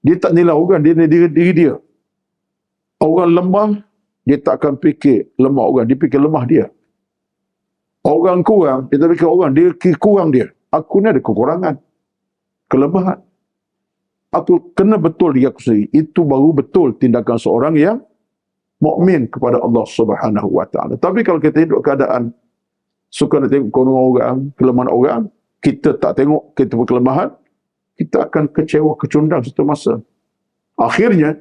Dia tak nilai orang, dia nilai diri dia. Orang lemah, dia tak akan fikir lemah orang, dia fikir lemah dia. Orang kurang, dia tak fikir orang, dia fikir kurang dia. Aku ni ada kekurangan, kelemahan. Aku kena betul diri aku sendiri. Itu baru betul tindakan seorang yang mukmin kepada Allah Subhanahu wa taala. Tapi kalau kita hidup keadaan suka nak tengok kekurangan orang, kelemahan orang, kita tak tengok kita berkelemahan, kita akan kecewa, kecundang satu masa. Akhirnya,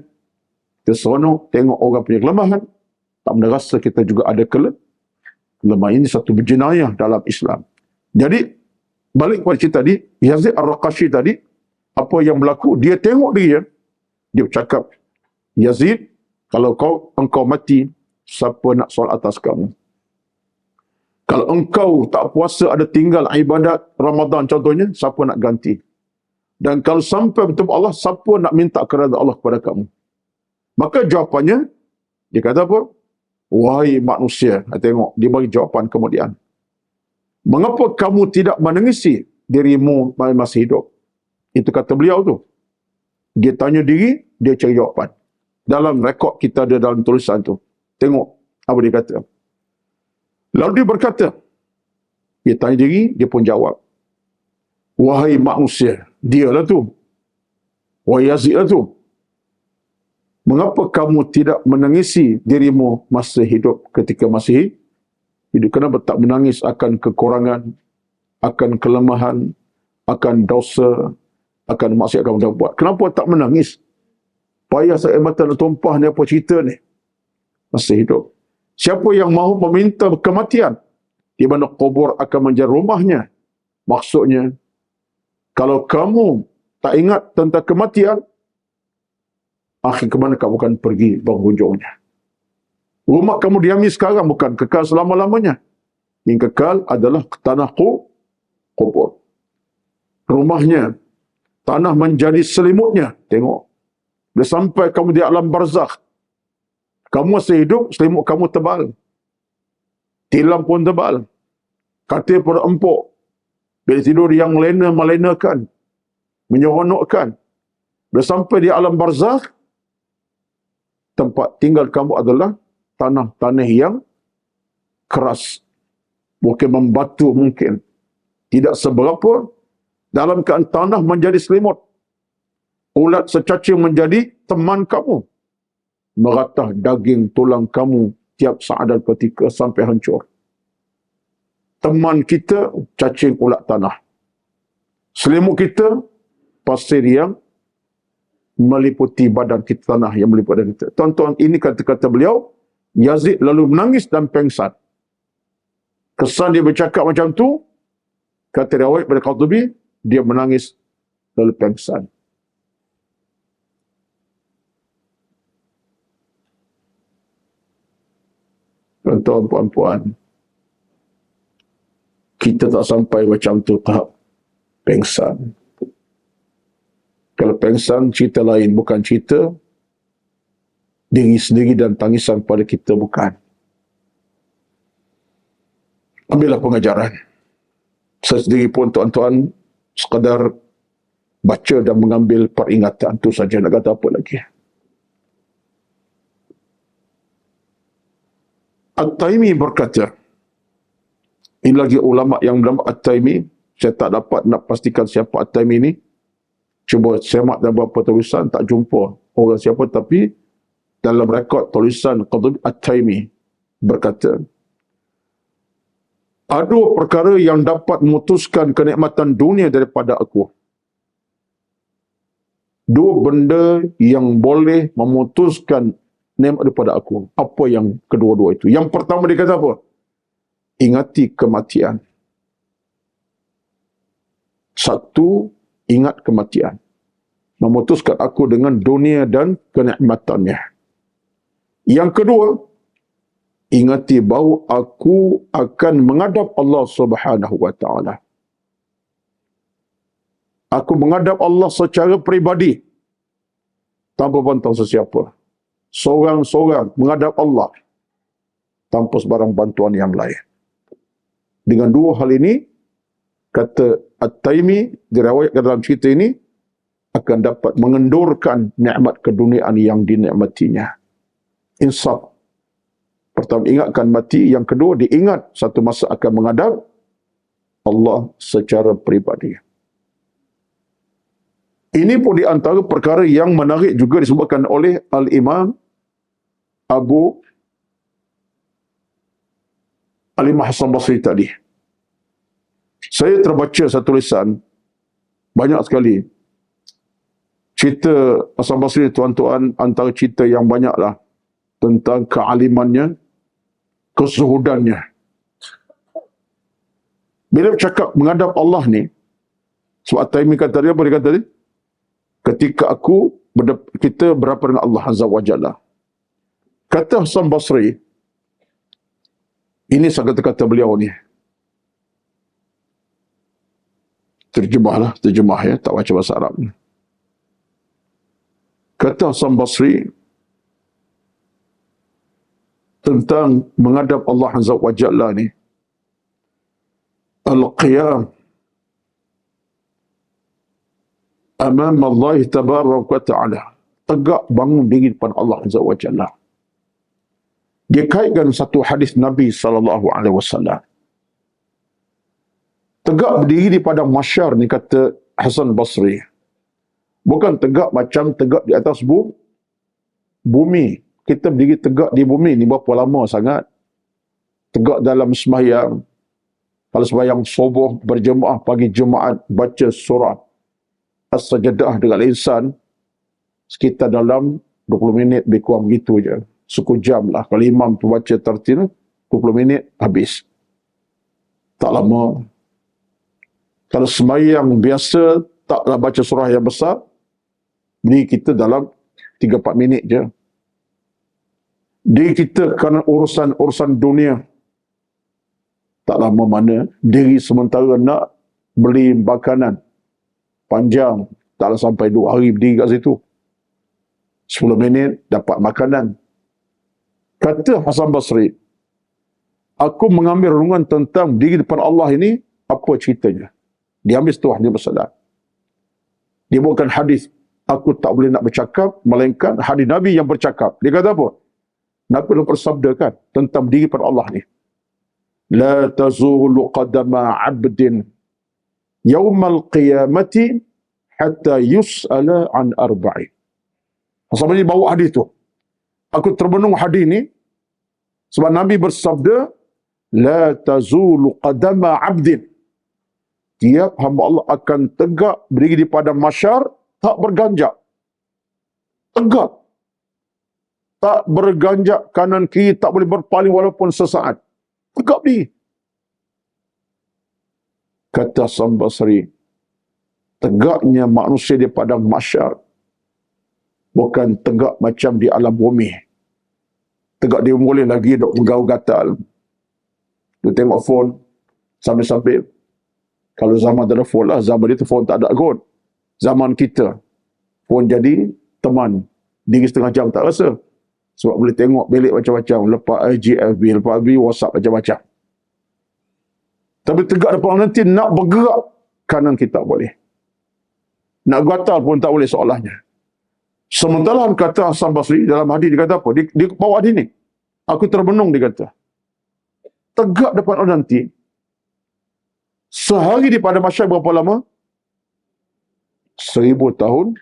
kita seronok tengok orang punya kelemahan, tak merasa kita juga ada kelemahan. Ini satu jenayah dalam Islam. Jadi, balik kepada cerita tadi, Yazid Ar-Raqashi tadi, apa yang berlaku, dia tengok dia bercakap, Yazid, kalau engkau mati, siapa nak solat atas kamu? Kalau engkau tak puasa, ada tinggal ibadat Ramadan contohnya, siapa nak ganti? Dan kalau sampai bertemu Allah, siapa nak minta kepada Allah kepada kamu? Maka jawapannya, dia kata apa? Wahai manusia, tengok, dia bagi jawapan kemudian. Mengapa kamu tidak menangisi dirimu masih hidup? Itu kata beliau tu. Dia tanya diri, dia cari jawapan. Dalam rekod kita ada dalam tulisan tu. Tengok apa dia kata. Lalu dia berkata, dia tanya diri, dia pun jawab. Wahai manusia, dialah tu. Wahai Yazid lah tu. Mengapa kamu tidak menangisi dirimu masa hidup ketika masih hidup? Kenapa tak menangis akan kekurangan, akan kelemahan, akan dosa, akan maksiat kamu dah buat? Kenapa tak menangis? Payah saya mata nak tumpah ni, apa cerita ni? Masih hidup. Siapa yang mahu meminta kematian, di mana kubur akan menjadi rumahnya. Maksudnya, kalau kamu tak ingat tentang kematian, akhir ke mana kamu akan pergi penghujungnya. Rumah kamu diami sekarang bukan kekal selama-lamanya. Yang kekal adalah tanah kubur. Rumahnya, tanah menjadi selimutnya. Tengok. Bila sampai kamu di alam barzakh, kamu masih hidup, selimut kamu tebal. Tilam pun tebal. Katil pun empuk. Bila tidur yang melenakan, menyeronokkan. Bila sampai di alam barzakh, tempat tinggal kamu adalah tanah-tanah yang keras. Mungkin membatu mungkin. Tidak seberapa. Dalam keadaan tanah menjadi selimut. Ulat secacing menjadi teman kamu. Meratah daging tulang kamu tiap saat dan ketika sampai hancur. Teman kita, cacing ulat tanah. Selimut kita, pasir yang meliputi badan kita, tanah yang meliputi badan kita. Tuan-tuan, ini kata-kata beliau, Yazid lalu menangis dan pengsan. Kesan dia bercakap macam tu, kata riwayat pada Qurtubi, dia menangis lalu pengsan. Tuan-tuan, puan-puan, kita tak sampai macam tu tahap pengsan. Kalau pengsan, cerita lain, bukan cerita diri sendiri dan tangisan pada kita, bukan. Ambillah pengajaran. Saya sendiri pun, tuan-tuan, sekadar baca dan mengambil peringatan. Itu saja, nak kata apa lagi. At-Taimi berkata, ini lagi ulama yang bernama At-Taimi, saya tak dapat nak pastikan siapa At-Taimi ini. Cuba semak dalam beberapa tulisan, tak jumpa orang siapa, tapi dalam rekod tulisan Qutb At-Taimi berkata, ada dua perkara yang dapat memutuskan kenikmatan dunia daripada aku. Dua benda yang boleh memutuskan nikmat daripada aku. Apa yang kedua-dua itu? Yang pertama dia kata apa? Ingati kematian. Satu, ingat kematian. Memutuskan aku dengan dunia dan kenikmatannya. Yang kedua, ingati bahawa aku akan menghadap Allah Subhanahu wa taala. Aku menghadap Allah secara peribadi tanpa bantuan sesiapa. Seorang-seorang menghadap Allah tanpa sebarang bantuan yang lain. Dengan dua hal ini, kata At-Taimi, diriwayatkan dalam cerita ini, akan dapat mengendurkan nikmat keduniaan yang dinikmatinya. Insaf. Pertama, ingatkan mati. Yang kedua, diingat satu masa akan menghadap Allah secara peribadi. Ini pun di antara perkara yang menarik juga disebutkan oleh Al-Imam Al-Imam Hasan Basri tadi. Saya terbaca satu tulisan, banyak sekali. Cerita Hasan Basri, tuan-tuan, antara cerita yang banyaklah tentang kealimannya, kesuhudannya. Bila bercakap menghadap Allah ni, sebab Taimi kata dia, apa dia kata tadi? Ketika kita berhadapan dengan Allah Azza wa Jalla. Kata Hasan Basri, ini kata-kata beliau ni. Terjemah ya, tak baca bahasa Arab. Kata Hasan Basri tentang menghadap Allah Azza wa Jalla ni, al-qiyam amam Allah tabaraka wa ta'ala, tegak bangun diri depan Allah Azza wa Jalla. Dia kaitkan satu hadis Nabi SAW. Tegak berdiri di padang mahsyar ni, kata Hasan Basri, bukan tegak macam tegak di atas bumi. Kita berdiri tegak di bumi ni berapa lama sangat. Tegak dalam sembahyang. Kalau sembahyang subuh berjemaah pagi Jumaat, baca surah As-Sajdah dengan insan, sekitar dalam 20 minit, lebih kurang begitu je. Suku jam lah. Kalau imam tu baca tartil, 20 minit habis. Tak lama. Kalau sembahyang biasa, taklah baca surah yang besar, ni kita dalam 3-4 minit je. Diri kita kerana urusan dunia, tak lama mana. Diri sementara nak beli makanan, panjang, taklah sampai 2 hari berdiri kat situ. 10 minit dapat makanan. Kata Hasan Basri, aku mengambil renungan tentang diri depan Allah ini, apa ceritanya? Dia ambil setelah dia bersadar. Dia bukan hadis, aku tak boleh nak bercakap, melainkan hadis Nabi yang bercakap. Dia kata apa? Nabi telah bersabdakan tentang diri pada Allah ni. La tazulu qadama 'abdin yaumal qiyamati hatta yus'ala an arba'in. Hasan Basri bawa hadis tu. Aku terbenung hadis ni sebab Nabi bersabda, la tazulu qadama 'abdin. Tiap hamba Allah akan tegak berdiri di padang mahsyar, tak berganjak. Tegak. Tak berganjak kanan kiri, tak boleh berpaling walaupun sesaat. Tegak berdiri. Kata Hasan Basri, tegaknya manusia di padang mahsyar bukan tegak macam di alam bumi. Tegak dia boleh lagi duk menggaul-gatal. Dia tengok phone sambil-sambil. Kalau zaman telefon lah, zaman dia telefon tak ada kot. Zaman kita, phone jadi teman. Diri setengah jam tak rasa. Sebab boleh tengok belik macam-macam. Lepas IGFB, lepas FB, WhatsApp macam-macam. Tapi tegak depan nanti nak bergerak, kanan kita tak boleh. Nak gatal pun tak boleh seolahnya. Sementara kata Hasan Basri dalam hadis, dia kata apa? Dia bawa hadis ni. Aku terbenung, dia kata. Tegak depan orang nanti, sehari di padang mahsyar berapa lama? 1000 tahun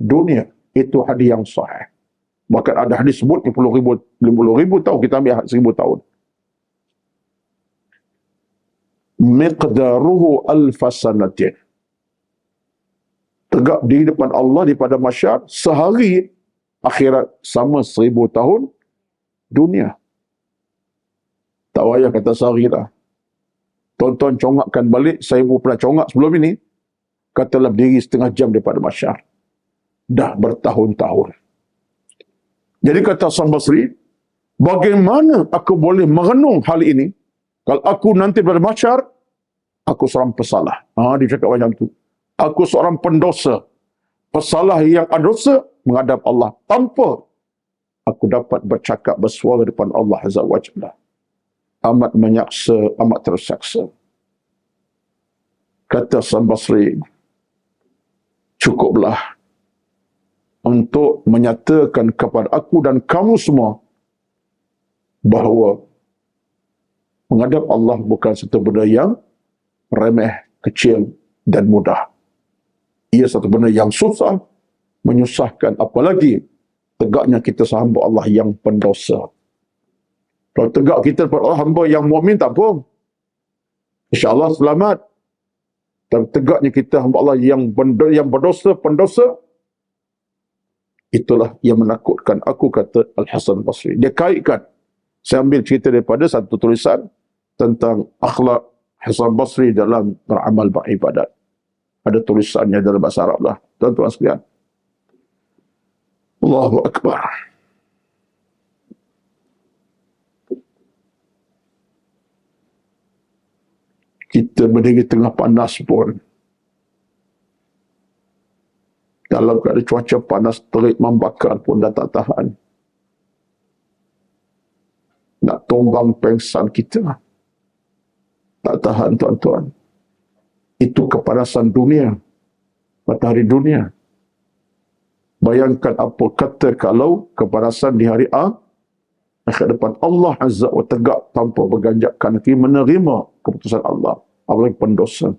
dunia. Itu hadis yang sahih. Bahkan ada hadis sebut 50,000 tahun, kita ambil 1,000 tahun. Miqdaruhu alfasanatin. Tegak di depan Allah di pada masyar, sehari akhirat sama 1,000 tahun dunia. Tak payah kata sehari dah. Tonton congakkan balik, saya pun pernah congak sebelum ini, katalah berdiri setengah jam daripada masyar. Dah bertahun-tahun. Jadi kata Hasan Basri, bagaimana aku boleh merenung hal ini kalau aku nanti pada masyar, aku seorang pesalah. Dia cakap macam tu. Aku seorang pendosa. Pesalah yang ada dosa menghadap Allah tanpa aku dapat bercakap bersuara depan Allah Azza wa Jalla. Amat menyaksa, amat terseksa. Kata Hasan Basri, cukuplah untuk menyatakan kepada aku dan kamu semua bahawa menghadap Allah bukan satu benda yang remeh, kecil dan mudah. Ia satu benda yang susah, menyusahkan, apalagi tegaknya kita sehamba Allah yang pendosa. Kalau tegak kita pada Allah hamba yang mukmin tak apa, insya-Allah selamat. Tapi tegaknya kita hamba Allah yang berdosa, pendosa, itulah yang menakutkan aku, kata Al-Hasan Basri. Dia kaitkan, saya ambil cerita daripada satu tulisan tentang akhlak Hasan Basri dalam beramal beribadat. Ada tulisannya dalam bahasa Arab lah. Tuan-tuan sekalian. Allahu Akbar. Kita berdiri tengah panas pun, dalam keadaan cuaca panas terik membakar pun dah tak tahan. Nak tumbang pengsan kita. Tak tahan, tuan-tuan. Itu kepanasan dunia. Matahari dunia. Bayangkan apa kata kalau kepanasan di hari akhir depan Allah Azza wa tegak tanpa berganjak kaki menerima keputusan Allah. Apalagi pendosa.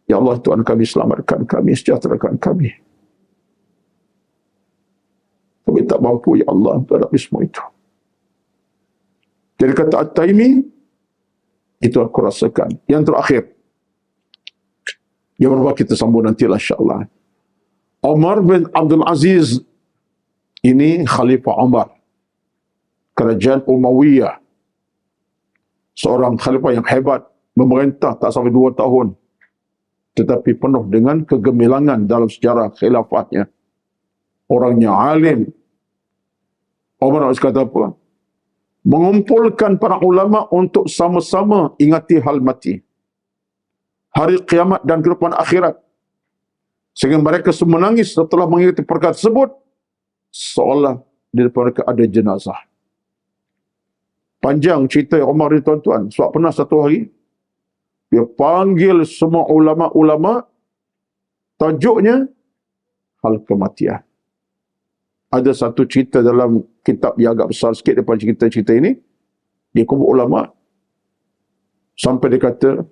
Ya Allah, Tuhan kami, selamatkan kami, sejahterakan kami. Kami tak mampu, Ya Allah, untuk hadapi semua itu. Jadi kata At-Taimi, itu aku rasakan. Yang terakhir, yang berubah kita sambung nantilah insyaAllah. Umar bin Abdul Aziz, ini Khalifah Umar, kerajaan Umayyah. Seorang khalifah yang hebat, memerintah tak sampai 2 tahun. Tetapi penuh dengan kegemilangan dalam sejarah khilafahnya. Orangnya alim. Umar harus kata apa? Mengumpulkan para ulama untuk sama-sama ingati hal mati, hari kiamat dan kehidupan akhirat. Sehingga mereka semua menangis setelah mengingati perkara tersebut, seolah di depan mereka ada jenazah. Panjang cerita Umar ini, tuan-tuan. Sebab pernah satu hari, dia panggil semua ulama-ulama, tajuknya hal kematian. Ada satu cerita dalam kitab yang agak besar sikit daripada cerita-cerita ini. Dia kumpul ulama, sampai dia kata,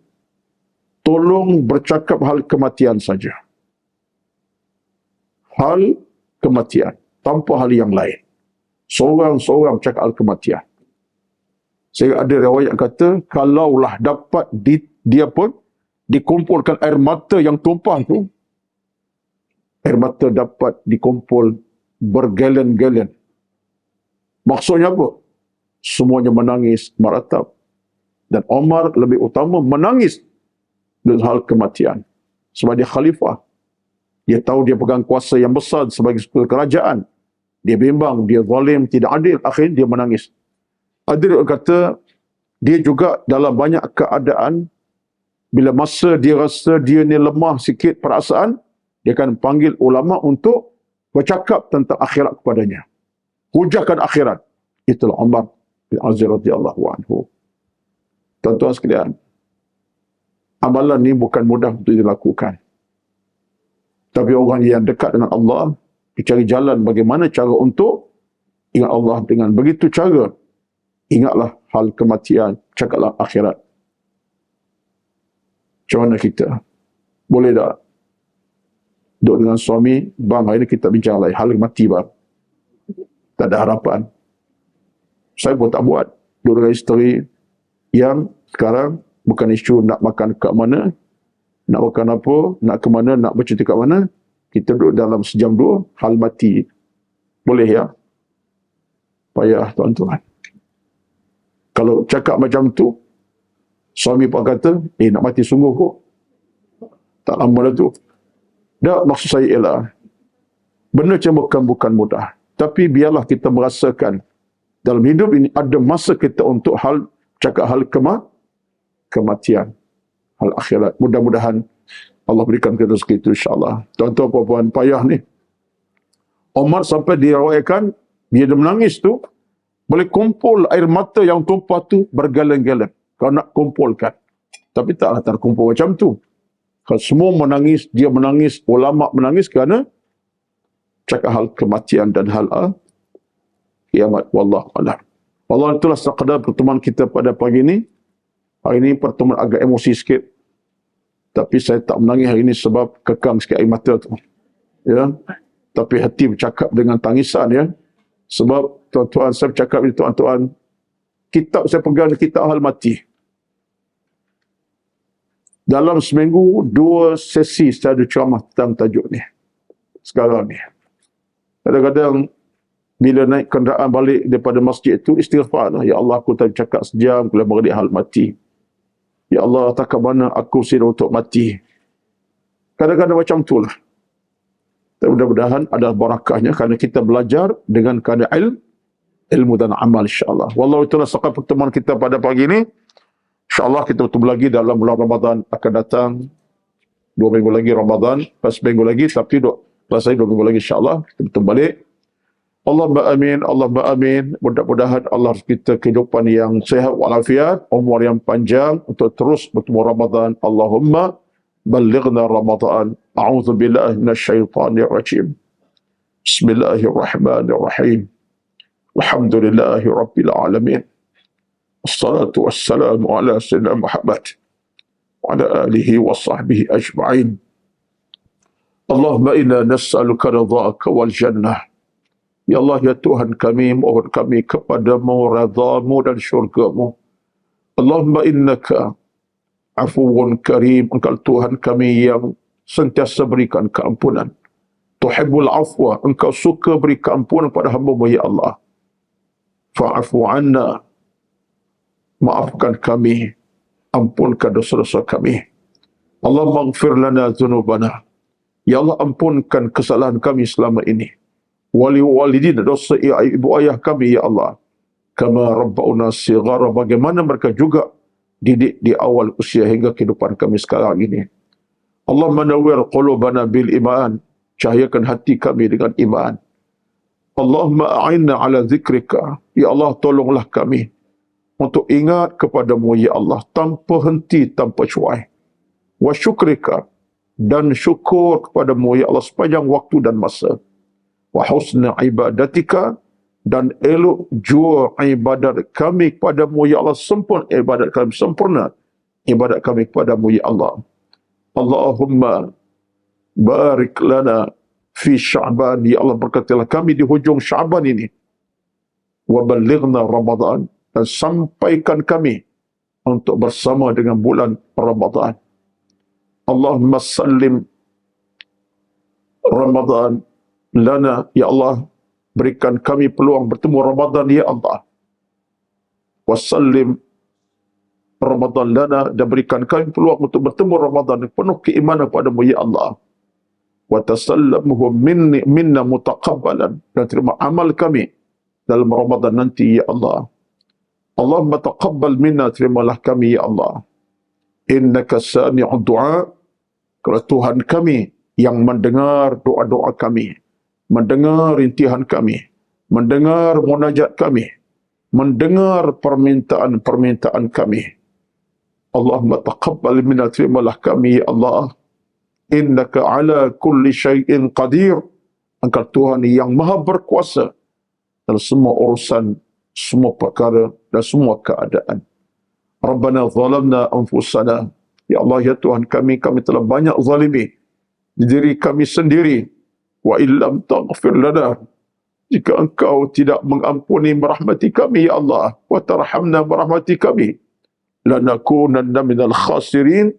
tolong bercakap hal kematian saja. Hal kematian, tanpa hal yang lain. Seorang-seorang cakap hal kematian. Sehingga ada riwayat kata, kalaulah dapat dia pun dikumpulkan air mata yang tumpah tu, air mata dapat dikumpul bergalen-galen. Maksudnya apa? Semuanya menangis meratap. Dan Umar lebih utama menangis dengan hal kematian. Sebab dia khalifah. Dia tahu dia pegang kuasa yang besar sebagai kerajaan. Dia bimbang, dia zalim, tidak adil. Akhirnya dia menangis. Ada kata, dia juga dalam banyak keadaan, bila masa dia rasa dia ni lemah sikit perasaan, dia akan panggil ulama untuk bercakap tentang akhirat kepadanya. Hujahkan akhirat. Itulah Umar bin Aziz radhiyallahu anhu. Tuan-tuan sekalian, amalan ni bukan mudah untuk dilakukan. Tapi orang yang dekat dengan Allah, dicari jalan bagaimana cara untuk ingat Allah dengan begitu cara. Ingatlah hal kematian, cakaplah akhirat. Macam mana kita? Boleh tak duduk dengan suami, bang, hari ini kita bincang lagi hal mati, bang. tak ada harapan. Saya pun tak buat. Duduk dengan isteri yang sekarang bukan isu nak makan kat mana, nak makan apa, nak ke mana, nak bercuti kat mana. Kita duduk dalam sejam dua, hal mati. Boleh ya? Payah tuan-tuan. Kalau cakap macam tu, suami pun kata, nak mati sungguh kok. Tak lama dah tu. Tak, maksud saya ialah, benda macam bukan mudah. Tapi biarlah kita merasakan, dalam hidup ini ada masa kita untuk cakap hal kematian. Hal akhirat. Mudah-mudahan Allah berikan kita rezeki itu insyaAllah. Tuan-tuan, puan-puan, payah ni. Umar sampai diriwayatkan, dia menangis tu, boleh kumpul air mata yang tumpah tu bergaleng-galeng. Kalau nak kumpulkan. Tapi taklah terkumpul macam tu. Kalau semua menangis, dia menangis, ulama menangis kerana cakap hal kematian dan hal kiamat. Wallahu a'lam. Allah, itulah sekadar pertemuan kita pada pagi ini. Hari ini pertemuan agak emosi sikit. Tapi saya tak menangis hari ini sebab kekang sikit air mata tu. Ya. Tapi hati bercakap dengan tangisan ya. Sebab tuan-tuan, saya bercakap ini tuan-tuan, kitab saya pegang kitab hal mati. Dalam seminggu 2 sesi saya ada ceramah tentang tajuk ni. Sekarang ni. Kadang-kadang bila naik kenderaan balik daripada masjid itu, istighfar lah. Ya Allah, aku tak cakap sejam, kalau beradik hal mati. Ya Allah, tak mana aku sila untuk mati. Kadang-kadang macam itulah. Tapi mudah-mudahan ada barakahnya kerana kita belajar dengan kerana ilmu dan amal insyaAllah. Wallahu itulah sekadar pertemuan kita pada pagi ini. InsyaAllah kita bertemu lagi dalam bulan Ramadan akan datang. 2 minggu lagi Ramadan, pas minggu lagi, tapi selesai 2 minggu lagi insyaAllah. Kita bertemu balik. Allahumma amin, Allahumma amin. Mudah-mudahan Allah kita kehidupan yang sehat walafiat, umur yang panjang untuk terus bertemu Ramadan. Allahumma balighna Ramadan. A'udzu billahi minasyaitonir rajim. Bismillahirrahmanirrahim. Alhamdulillahi rabbil alamin. Wassalatu wassalamu ala sayyidina Muhammad wa ala alihi wa sahbihi ajma'in. Allahumma inna nas'aluka ridhaka wal jannah. Ya Allah, ya Tuhan kami, mohon kami kepadamu redha-Mu dan syurga-Mu. Allahumma innaka afuwun karim. Engkau Tuhan kami yang sentiasa berikan keampunan. Tuhibbul afwa. Engkau suka beri keampunan pada hamba-Mu, ya Allah. Fa'afu anna. Maafkan kami. Ampunkan dosa-dosa kami. Allah maghfir lana dhunubana. Ya Allah, ampunkan kesalahan kami selama ini. Wali walidina, dosa ibu ayah kami, ya Allah. Kama rabba'una sighara, bagaimana mereka juga didik di awal usia hingga kehidupan kami sekarang ini. Allahumma nawwir qulubana bil iman, cahayakan hati kami dengan iman. Allahumma a'inna ala zikrika, ya Allah, tolonglah kami untuk ingat kepadamu, ya Allah, tanpa henti, tanpa cuai. Wa syukrika, dan syukur kepadamu, ya Allah, sepanjang waktu dan masa. Wa husna ibadatika, dan elok jua ibadat kami kepadamu, ya Allah, sempurna ibadat kami, sempurna ibadat kami kepadamu, ya Allah. Allahumma barik lana fi Sya'ban, ya Allah, berkatilah kami di hujung Sya'ban ini. Wa balighna Ramadan, dan sampaikan kami untuk bersama dengan bulan Ramadan. Allahumma sallim Ramadan lana, ya Allah, berikan kami peluang bertemu Ramadan, ya Allah. Wassallim Ramadan lana, dan berikan kami peluang untuk bertemu Ramadan penuh keimanan padamu, ya Allah. Wa tasallamhu minna mutaqabbalan, dan terima amal kami dalam Ramadan nanti, ya Allah. Allahumma taqabbal minna, terimalah kami, ya Allah. Innaka sami'ud du'a, kerana Tuhan kami yang mendengar doa-doa kami, mendengar rintihan kami, mendengar munajat kami, mendengar permintaan-permintaan kami. Allahumma taqabbal minna, terimalah kami, ya Allah. Innaka ala kulli syai'in qadir, Engkau Tuhan yang maha berkuasa dalam semua urusan, semua perkara dan semua keadaan. Rabbana zalamna anfusana, ya Allah, ya Tuhan kami telah banyak zalimi di diri kami sendiri. Wa illam taghfir lana, jika Engkau tidak mengampuni merahmati kami, ya Allah, wa tarhamna merahmati kami, lanakunanna minal khasirin,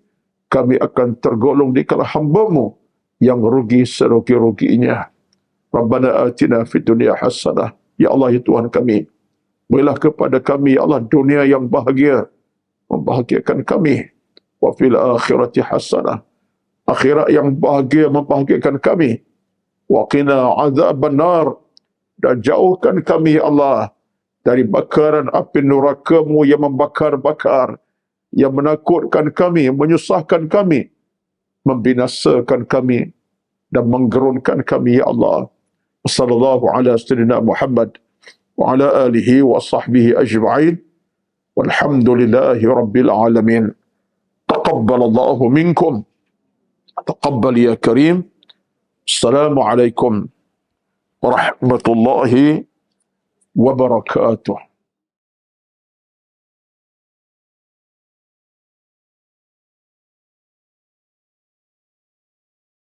kami akan tergolong di kalangan hamba-Mu yang rugi serugi-ruginya. Rabbana atina fid dunya hasanah. Ya Allah, ya Tuhan kami, berilah kepada kami, ya Allah, dunia yang bahagia, membahagiakan kami. Wa fil akhirati hasanah, akhirat yang bahagia, membahagiakan kami. Wa qina azaban nar, dan jauhkan kami, ya Allah, dari bakaran api neraka-Mu yang membakar-bakar, yang menakutkan kami, menyusahkan kami, membinasakan kami, dan menggerunkan kami, ya Allah. Sallallahu ala sayyidina Muhammad wa ala alihi wa sahbihi ajma'in. Walhamdulillahi rabbil alamin. Taqabbalallahu minkum. Taqabbal ya karim. Assalamualaikum warahmatullahi wabarakatuh.